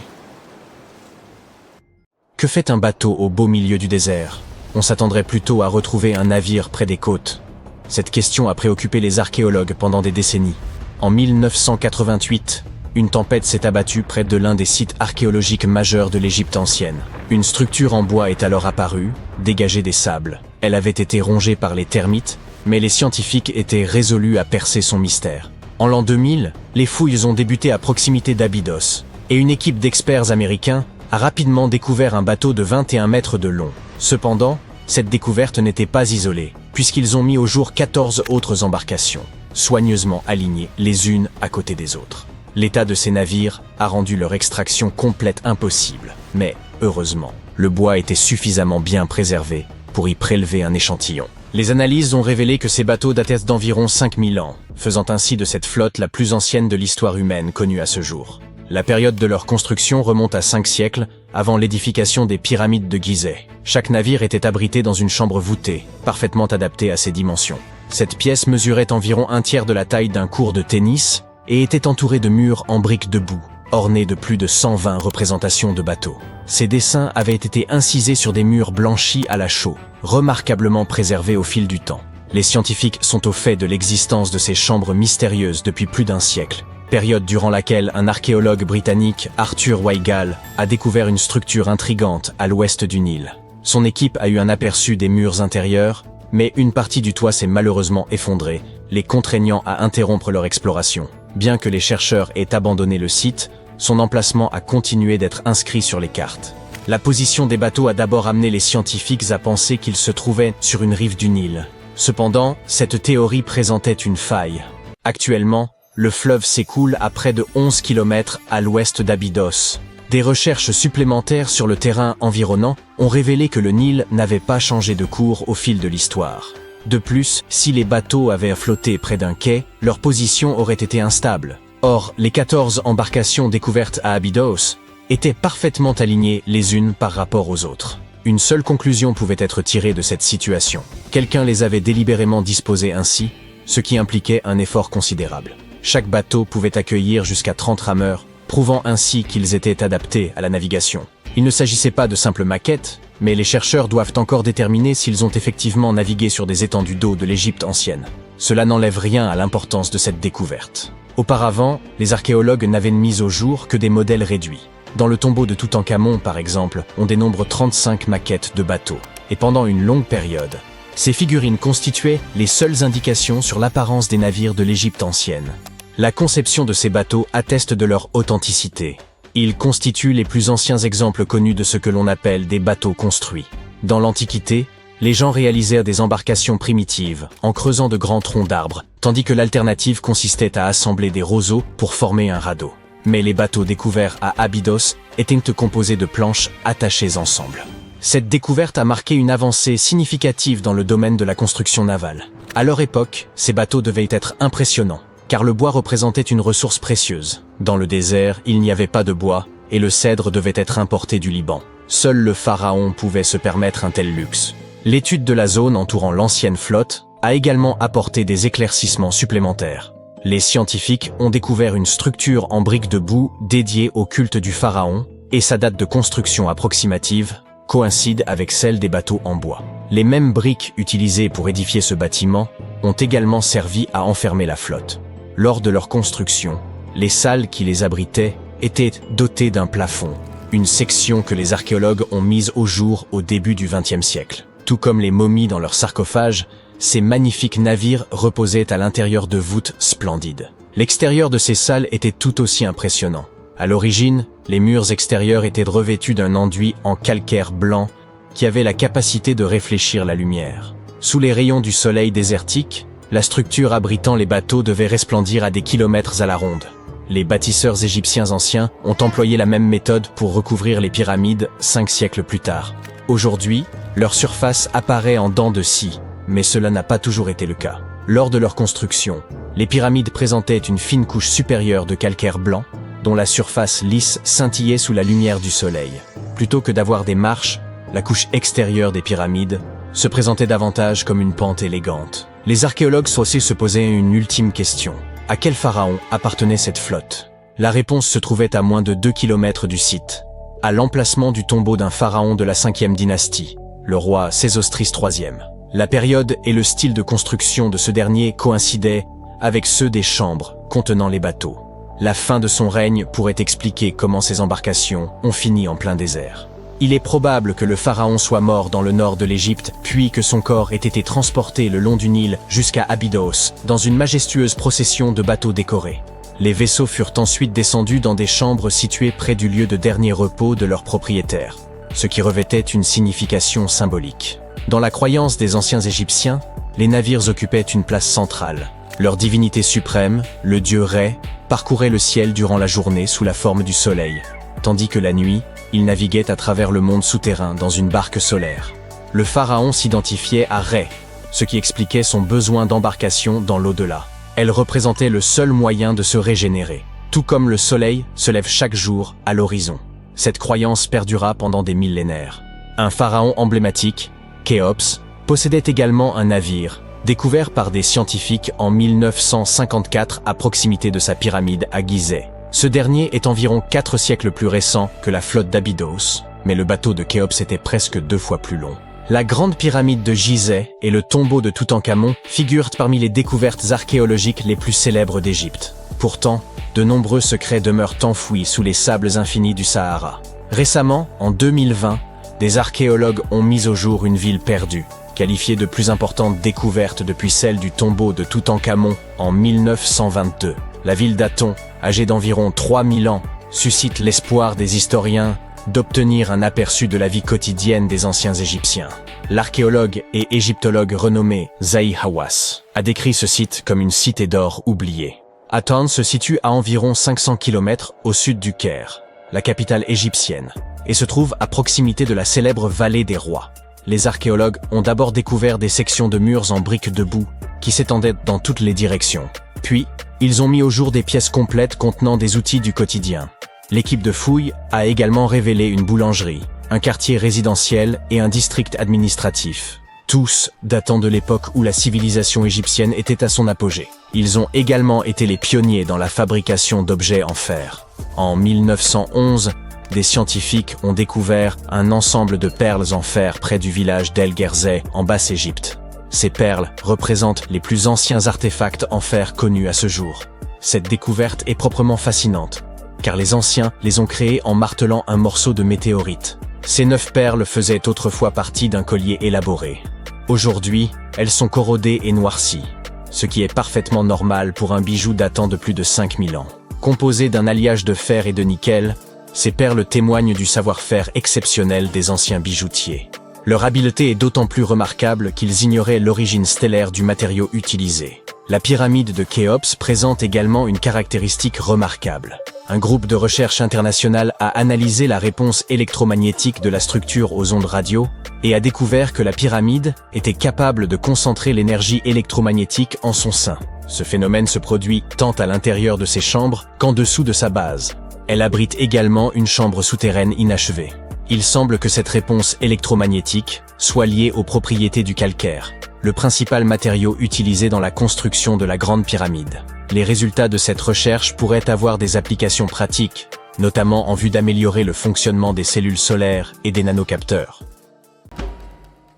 Que fait un bateau au beau milieu du désert? On s'attendrait plutôt à retrouver un navire près des côtes. Cette question a préoccupé les archéologues pendant des décennies. En 1988, une tempête s'est abattue près de l'un des sites archéologiques majeurs de l'Égypte ancienne. Une structure en bois est alors apparue, dégagée des sables. Elle avait été rongée par les termites, mais les scientifiques étaient résolus à percer son mystère. En l'an 2000, les fouilles ont débuté à proximité d'Abydos, et une équipe d'experts américains a rapidement découvert un bateau de 21 mètres de long. Cependant, cette découverte n'était pas isolée, puisqu'ils ont mis au jour 14 autres embarcations, soigneusement alignées les unes à côté des autres. L'état de ces navires a rendu leur extraction complète impossible, mais, heureusement, le bois était suffisamment bien préservé pour y prélever un échantillon. Les analyses ont révélé que ces bateaux dataient d'environ 5000 ans, faisant ainsi de cette flotte la plus ancienne de l'histoire humaine connue à ce jour. La période de leur construction remonte à 5 siècles, avant l'édification des pyramides de Gizeh. Chaque navire était abrité dans une chambre voûtée, parfaitement adaptée à ses dimensions. Cette pièce mesurait environ un tiers de la taille d'un court de tennis et était entourée de murs en briques de boue, ornés de plus de 120 représentations de bateaux. Ces dessins avaient été incisés sur des murs blanchis à la chaux, remarquablement préservés au fil du temps. Les scientifiques sont au fait de l'existence de ces chambres mystérieuses depuis plus d'un siècle, période durant laquelle un archéologue britannique, Arthur Weigall, a découvert une structure intrigante à l'ouest du Nil. Son équipe a eu un aperçu des murs intérieurs, mais une partie du toit s'est malheureusement effondrée, les contraignant à interrompre leur exploration. Bien que les chercheurs aient abandonné le site, son emplacement a continué d'être inscrit sur les cartes. La position des bateaux a d'abord amené les scientifiques à penser qu'ils se trouvaient sur une rive du Nil. Cependant, cette théorie présentait une faille. Actuellement, le fleuve s'écoule à près de 11 km à l'ouest d'Abydos. Des recherches supplémentaires sur le terrain environnant ont révélé que le Nil n'avait pas changé de cours au fil de l'histoire. De plus, si les bateaux avaient flotté près d'un quai, leur position aurait été instable. Or, les 14 embarcations découvertes à Abydos étaient parfaitement alignées les unes par rapport aux autres. Une seule conclusion pouvait être tirée de cette situation. Quelqu'un les avait délibérément disposées ainsi, ce qui impliquait un effort considérable. Chaque bateau pouvait accueillir jusqu'à 30 rameurs, prouvant ainsi qu'ils étaient adaptés à la navigation. Il ne s'agissait pas de simples maquettes, mais les chercheurs doivent encore déterminer s'ils ont effectivement navigué sur des étendues d'eau de l'Égypte ancienne. Cela n'enlève rien à l'importance de cette découverte. Auparavant, les archéologues n'avaient mis au jour que des modèles réduits. Dans le tombeau de Toutankhamon, par exemple, on dénombre 35 maquettes de bateaux. Et pendant une longue période, ces figurines constituaient les seules indications sur l'apparence des navires de l'Égypte ancienne. La conception de ces bateaux atteste de leur authenticité. Ils constituent les plus anciens exemples connus de ce que l'on appelle des bateaux construits. Dans l'Antiquité, les gens réalisèrent des embarcations primitives, en creusant de grands troncs d'arbres, tandis que l'alternative consistait à assembler des roseaux pour former un radeau. Mais les bateaux découverts à Abydos étaient composés de planches attachées ensemble. Cette découverte a marqué une avancée significative dans le domaine de la construction navale. À leur époque, ces bateaux devaient être impressionnants, car le bois représentait une ressource précieuse. Dans le désert, il n'y avait pas de bois, et le cèdre devait être importé du Liban. Seul le pharaon pouvait se permettre un tel luxe. L'étude de la zone entourant l'ancienne flotte a également apporté des éclaircissements supplémentaires. Les scientifiques ont découvert une structure en briques de boue dédiée au culte du pharaon, et sa date de construction approximative coïncide avec celle des bateaux en bois. Les mêmes briques utilisées pour édifier ce bâtiment ont également servi à enfermer la flotte. Lors de leur construction, les salles qui les abritaient étaient dotées d'un plafond, une section que les archéologues ont mise au jour au début du XXe siècle. Tout comme les momies dans leurs sarcophages, ces magnifiques navires reposaient à l'intérieur de voûtes splendides. L'extérieur de ces salles était tout aussi impressionnant. À l'origine, les murs extérieurs étaient revêtus d'un enduit en calcaire blanc qui avait la capacité de réfléchir la lumière. Sous les rayons du soleil désertique, la structure abritant les bateaux devait resplendir à des kilomètres à la ronde. Les bâtisseurs égyptiens anciens ont employé la même méthode pour recouvrir les pyramides 5 siècles plus tard. Aujourd'hui, leur surface apparaît en dents de scie, mais cela n'a pas toujours été le cas. Lors de leur construction, les pyramides présentaient une fine couche supérieure de calcaire blanc, dont la surface lisse scintillait sous la lumière du soleil. Plutôt que d'avoir des marches, la couche extérieure des pyramides se présentait davantage comme une pente élégante. Les archéologues aussi se posaient une ultime question. À quel pharaon appartenait cette flotte? La réponse se trouvait à moins de 2 km du site, à l'emplacement du tombeau d'un pharaon de la 5e dynastie, le roi Sésostris III. La période et le style de construction de ce dernier coïncidaient avec ceux des chambres contenant les bateaux. La fin de son règne pourrait expliquer comment ces embarcations ont fini en plein désert. Il est probable que le pharaon soit mort dans le nord de l'Égypte, puis que son corps ait été transporté le long du Nil jusqu'à Abydos, dans une majestueuse procession de bateaux décorés. Les vaisseaux furent ensuite descendus dans des chambres situées près du lieu de dernier repos de leurs propriétaires, ce qui revêtait une signification symbolique. Dans la croyance des anciens Égyptiens, les navires occupaient une place centrale. Leur divinité suprême, le dieu Ré, parcourait le ciel durant la journée sous la forme du soleil, tandis que la nuit, il naviguait à travers le monde souterrain dans une barque solaire. Le pharaon s'identifiait à Ré, ce qui expliquait son besoin d'embarcation dans l'au-delà. Elle représentait le seul moyen de se régénérer, tout comme le soleil se lève chaque jour à l'horizon. Cette croyance perdura pendant des millénaires. Un pharaon emblématique, Khéops, possédait également un navire, découvert par des scientifiques en 1954 à proximité de sa pyramide à Gizeh. Ce dernier est environ 4 siècles plus récent que la flotte d'Abydos, mais le bateau de Khéops était presque 2 fois plus long. La grande pyramide de Gizeh et le tombeau de Toutankhamon figurent parmi les découvertes archéologiques les plus célèbres d'Égypte. Pourtant, de nombreux secrets demeurent enfouis sous les sables infinis du Sahara. Récemment, en 2020, des archéologues ont mis au jour une ville perdue, qualifiée de plus importante découverte depuis celle du tombeau de Toutankhamon en 1922. La ville d'Aton, âgée d'environ 3000 ans, suscite l'espoir des historiens d'obtenir un aperçu de la vie quotidienne des anciens Égyptiens. L'archéologue et égyptologue renommé Zahi Hawass a décrit ce site comme une cité d'or oubliée. Aton se situe à environ 500 km au sud du Caire, la capitale égyptienne, et se trouve à proximité de la célèbre vallée des rois. Les archéologues ont d'abord découvert des sections de murs en briques de boue qui s'étendaient dans toutes les directions. Puis, ils ont mis au jour des pièces complètes contenant des outils du quotidien. L'équipe de fouilles a également révélé une boulangerie, un quartier résidentiel et un district administratif, tous datant de l'époque où la civilisation égyptienne était à son apogée. Ils ont également été les pionniers dans la fabrication d'objets en fer. En 1911, des scientifiques ont découvert un ensemble de perles en fer près du village d'El Gerzeh en Basse-Égypte. Ces perles représentent les plus anciens artefacts en fer connus à ce jour. Cette découverte est proprement fascinante, car les anciens les ont créées en martelant un morceau de météorite. Ces 9 perles faisaient autrefois partie d'un collier élaboré. Aujourd'hui, elles sont corrodées et noircies, ce qui est parfaitement normal pour un bijou datant de plus de 5000 ans. Composées d'un alliage de fer et de nickel, ces perles témoignent du savoir-faire exceptionnel des anciens bijoutiers. Leur habileté est d'autant plus remarquable qu'ils ignoraient l'origine stellaire du matériau utilisé. La pyramide de Khéops présente également une caractéristique remarquable. Un groupe de recherche international a analysé la réponse électromagnétique de la structure aux ondes radio et a découvert que la pyramide était capable de concentrer l'énergie électromagnétique en son sein. Ce phénomène se produit tant à l'intérieur de ses chambres qu'en dessous de sa base. Elle abrite également une chambre souterraine inachevée. Il semble que cette réponse électromagnétique soit liée aux propriétés du calcaire, le principal matériau utilisé dans la construction de la Grande Pyramide. Les résultats de cette recherche pourraient avoir des applications pratiques, notamment en vue d'améliorer le fonctionnement des cellules solaires et des nanocapteurs.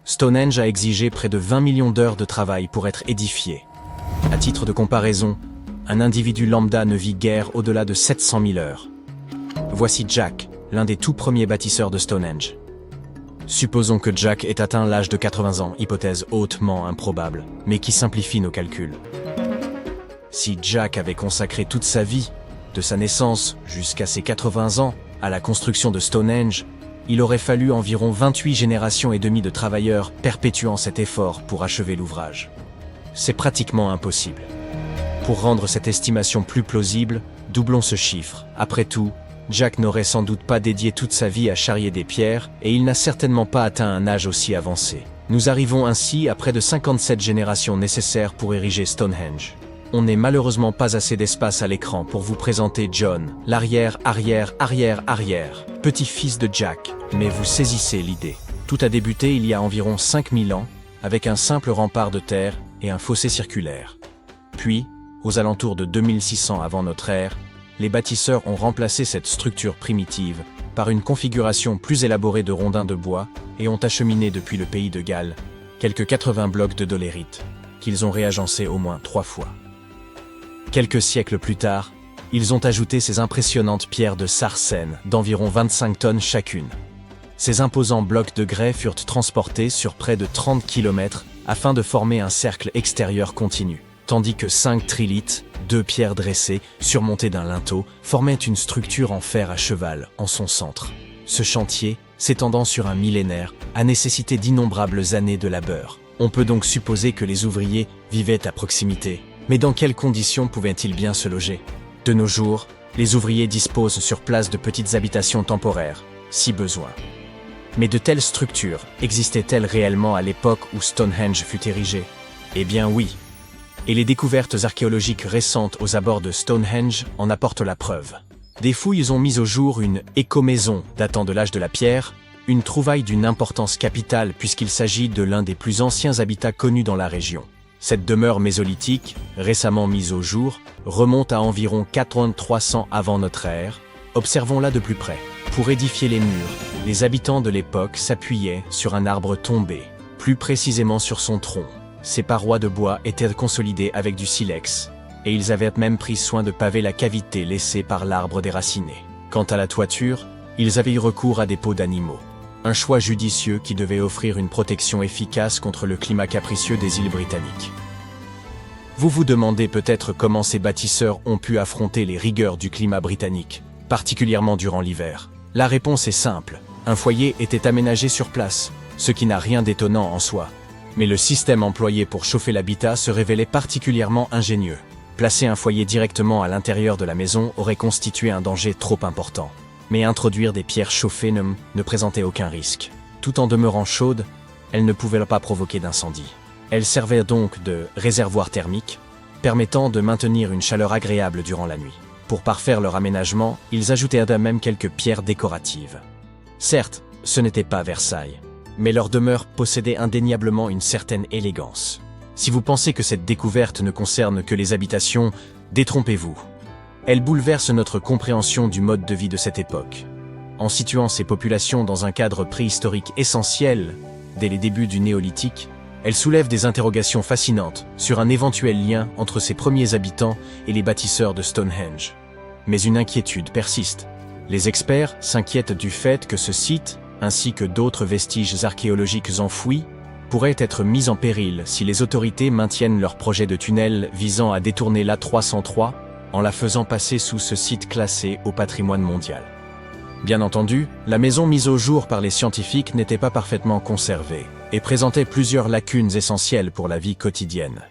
Stonehenge a exigé près de 20 millions d'heures de travail pour être édifié. À titre de comparaison, un individu lambda ne vit guère au-delà de 700 000 heures. Voici Jack, l'un des tout premiers bâtisseurs de Stonehenge. Supposons que Jack ait atteint l'âge de 80 ans, hypothèse hautement improbable, mais qui simplifie nos calculs. Si Jack avait consacré toute sa vie, de sa naissance jusqu'à ses 80 ans, à la construction de Stonehenge, il aurait fallu environ 28 générations et demie de travailleurs perpétuant cet effort pour achever l'ouvrage. C'est pratiquement impossible. Pour rendre cette estimation plus plausible, doublons ce chiffre. Après tout, Jack n'aurait sans doute pas dédié toute sa vie à charrier des pierres, et il n'a certainement pas atteint un âge aussi avancé. Nous arrivons ainsi à près de 57 générations nécessaires pour ériger Stonehenge. On n'est malheureusement pas assez d'espace à l'écran pour vous présenter John, l'arrière-arrière-arrière-arrière, petit-fils de Jack, mais vous saisissez l'idée. Tout a débuté il y a environ 5000 ans, avec un simple rempart de terre et un fossé circulaire. Puis, aux alentours de 2600 avant notre ère, les bâtisseurs ont remplacé cette structure primitive par une configuration plus élaborée de rondins de bois et ont acheminé depuis le pays de Galles quelques 80 blocs de dolérite, qu'ils ont réagencés au moins 3 fois. Quelques siècles plus tard, ils ont ajouté ces impressionnantes pierres de sarcène d'environ 25 tonnes chacune. Ces imposants blocs de grès furent transportés sur près de 30 km afin de former un cercle extérieur continu, tandis que 5 trilithes, 2 pierres dressées, surmontées d'un linteau, formaient une structure en fer à cheval en son centre. Ce chantier, s'étendant sur un millénaire, a nécessité d'innombrables années de labeur. On peut donc supposer que les ouvriers vivaient à proximité. Mais dans quelles conditions pouvaient-ils bien se loger? De nos jours, les ouvriers disposent sur place de petites habitations temporaires, si besoin. Mais de telles structures existaient-elles réellement à l'époque où Stonehenge fut érigé? Eh bien oui. Et les découvertes archéologiques récentes aux abords de Stonehenge en apportent la preuve. Des fouilles ont mis au jour une écomaison datant de l'âge de la pierre, une trouvaille d'une importance capitale puisqu'il s'agit de l'un des plus anciens habitats connus dans la région. Cette demeure mésolithique, récemment mise au jour, remonte à environ 4300 avant notre ère. Observons-la de plus près. Pour édifier les murs, les habitants de l'époque s'appuyaient sur un arbre tombé, plus précisément sur son tronc. Ces parois de bois étaient consolidées avec du silex, et ils avaient même pris soin de paver la cavité laissée par l'arbre déraciné. Quant à la toiture, ils avaient eu recours à des peaux d'animaux. Un choix judicieux qui devait offrir une protection efficace contre le climat capricieux des îles britanniques. Vous vous demandez peut-être comment ces bâtisseurs ont pu affronter les rigueurs du climat britannique, particulièrement durant l'hiver. La réponse est simple, un foyer était aménagé sur place, ce qui n'a rien d'étonnant en soi. Mais le système employé pour chauffer l'habitat se révélait particulièrement ingénieux. Placer un foyer directement à l'intérieur de la maison aurait constitué un danger trop important. Mais introduire des pierres chauffées ne présentait aucun risque. Tout en demeurant chaudes, elles ne pouvaient pas provoquer d'incendie. Elles servaient donc de réservoir thermique, permettant de maintenir une chaleur agréable durant la nuit. Pour parfaire leur aménagement, ils ajoutaient à même quelques pierres décoratives. Certes, ce n'était pas Versailles, mais leur demeure possédait indéniablement une certaine élégance. Si vous pensez que cette découverte ne concerne que les habitations, détrompez-vous. Elle bouleverse notre compréhension du mode de vie de cette époque. En situant ces populations dans un cadre préhistorique essentiel, dès les débuts du néolithique, elle soulève des interrogations fascinantes sur un éventuel lien entre ces premiers habitants et les bâtisseurs de Stonehenge. Mais une inquiétude persiste. Les experts s'inquiètent du fait que ce site, ainsi que d'autres vestiges archéologiques enfouis, pourraient être mis en péril si les autorités maintiennent leur projet de tunnel visant à détourner l'A303 en la faisant passer sous ce site classé au patrimoine mondial. Bien entendu, la maison mise au jour par les scientifiques n'était pas parfaitement conservée et présentait plusieurs lacunes essentielles pour la vie quotidienne.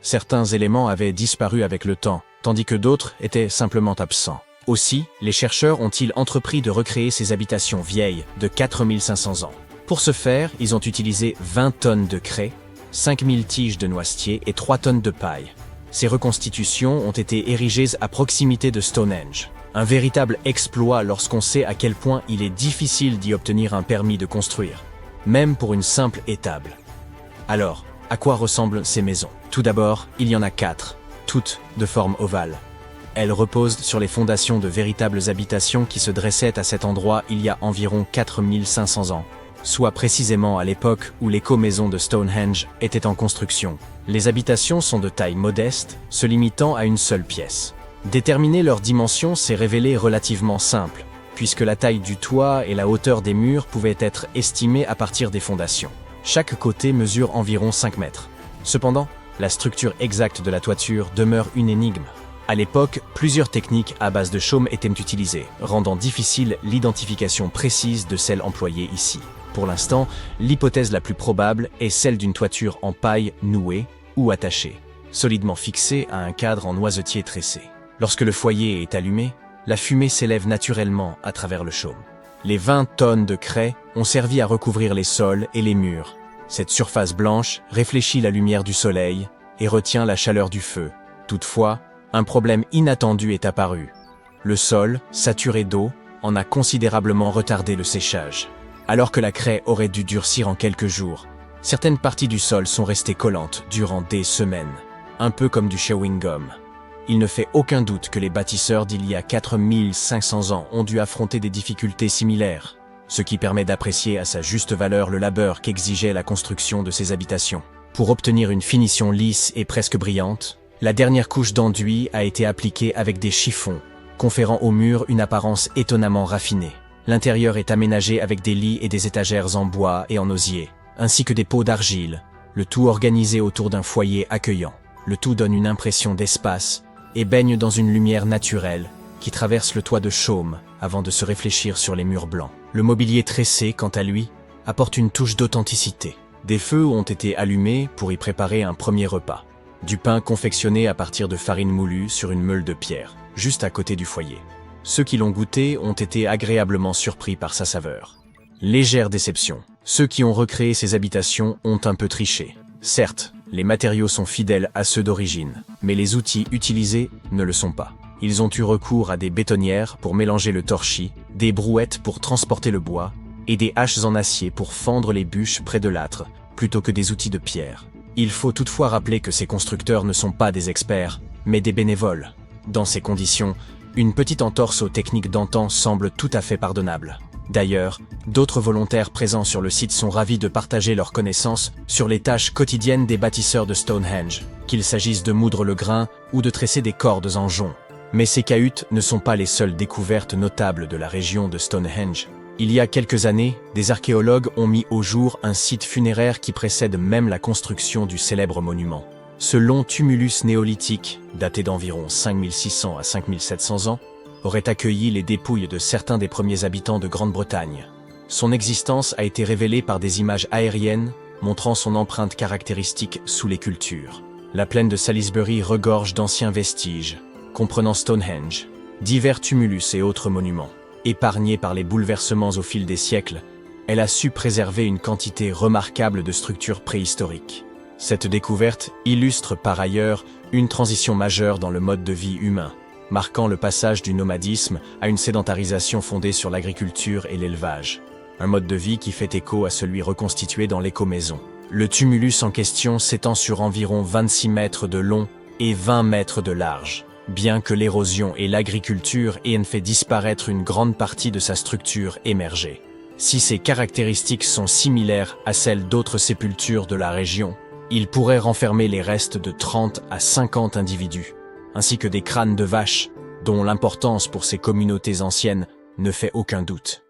Certains éléments avaient disparu avec le temps, tandis que d'autres étaient simplement absents. Aussi, les chercheurs ont-ils entrepris de recréer ces habitations vieilles de 4500 ans. Pour ce faire, ils ont utilisé 20 tonnes de craie, 5000 tiges de noisetier et 3 tonnes de paille. Ces reconstitutions ont été érigées à proximité de Stonehenge. Un véritable exploit lorsqu'on sait à quel point il est difficile d'y obtenir un permis de construire, même pour une simple étable. Alors, à quoi ressemblent ces maisons? Tout d'abord, il y en a 4, toutes de forme ovale. Elles reposent sur les fondations de véritables habitations qui se dressaient à cet endroit il y a environ 4500 ans, soit précisément à l'époque où l'éco-maison de Stonehenge était en construction. Les habitations sont de taille modeste, se limitant à une seule pièce. Déterminer leurs dimensions s'est révélé relativement simple, puisque la taille du toit et la hauteur des murs pouvaient être estimées à partir des fondations. Chaque côté mesure environ 5 mètres. Cependant, la structure exacte de la toiture demeure une énigme. À l'époque, plusieurs techniques à base de chaume étaient utilisées, rendant difficile l'identification précise de celle employée ici. Pour l'instant, l'hypothèse la plus probable est celle d'une toiture en paille nouée ou attachée, solidement fixée à un cadre en noisetier tressé. Lorsque le foyer est allumé, la fumée s'élève naturellement à travers le chaume. Les 20 tonnes de craie ont servi à recouvrir les sols et les murs. Cette surface blanche réfléchit la lumière du soleil et retient la chaleur du feu. Toutefois, un problème inattendu est apparu. Le sol, saturé d'eau, en a considérablement retardé le séchage. Alors que la craie aurait dû durcir en quelques jours, certaines parties du sol sont restées collantes durant des semaines, un peu comme du chewing-gum. Il ne fait aucun doute que les bâtisseurs d'il y a 4500 ans ont dû affronter des difficultés similaires, ce qui permet d'apprécier à sa juste valeur le labeur qu'exigeait la construction de ces habitations. Pour obtenir une finition lisse et presque brillante, la dernière couche d'enduit a été appliquée avec des chiffons, conférant au mur une apparence étonnamment raffinée. L'intérieur est aménagé avec des lits et des étagères en bois et en osier, ainsi que des pots d'argile, le tout organisé autour d'un foyer accueillant. Le tout donne une impression d'espace et baigne dans une lumière naturelle qui traverse le toit de chaume avant de se réfléchir sur les murs blancs. Le mobilier tressé, quant à lui, apporte une touche d'authenticité. Des feux ont été allumés pour y préparer un premier repas. Du pain confectionné à partir de farine moulue sur une meule de pierre, juste à côté du foyer. Ceux qui l'ont goûté ont été agréablement surpris par sa saveur. Légère déception. Ceux qui ont recréé ces habitations ont un peu triché. Certes, les matériaux sont fidèles à ceux d'origine, mais les outils utilisés ne le sont pas. Ils ont eu recours à des bétonnières pour mélanger le torchis, des brouettes pour transporter le bois, et des haches en acier pour fendre les bûches près de l'âtre, plutôt que des outils de pierre. Il faut toutefois rappeler que ces constructeurs ne sont pas des experts, mais des bénévoles. Dans ces conditions, une petite entorse aux techniques d'antan semble tout à fait pardonnable. D'ailleurs, d'autres volontaires présents sur le site sont ravis de partager leurs connaissances sur les tâches quotidiennes des bâtisseurs de Stonehenge, qu'il s'agisse de moudre le grain ou de tresser des cordes en jonc. Mais ces cahutes ne sont pas les seules découvertes notables de la région de Stonehenge. Il y a quelques années, des archéologues ont mis au jour un site funéraire qui précède même la construction du célèbre monument. Ce long tumulus néolithique, daté d'environ 5600 à 5700 ans, aurait accueilli les dépouilles de certains des premiers habitants de Grande-Bretagne. Son existence a été révélée par des images aériennes montrant son empreinte caractéristique sous les cultures. La plaine de Salisbury regorge d'anciens vestiges, comprenant Stonehenge, divers tumulus et autres monuments. Épargnée par les bouleversements au fil des siècles, elle a su préserver une quantité remarquable de structures préhistoriques. Cette découverte illustre par ailleurs une transition majeure dans le mode de vie humain, marquant le passage du nomadisme à une sédentarisation fondée sur l'agriculture et l'élevage. Un mode de vie qui fait écho à celui reconstitué dans l'écomaison. Le tumulus en question s'étend sur environ 26 mètres de long et 20 mètres de large. Bien que l'érosion et l'agriculture aient fait disparaître une grande partie de sa structure émergée. Si ces caractéristiques sont similaires à celles d'autres sépultures de la région, il pourrait renfermer les restes de 30 à 50 individus, ainsi que des crânes de vaches, dont l'importance pour ces communautés anciennes ne fait aucun doute.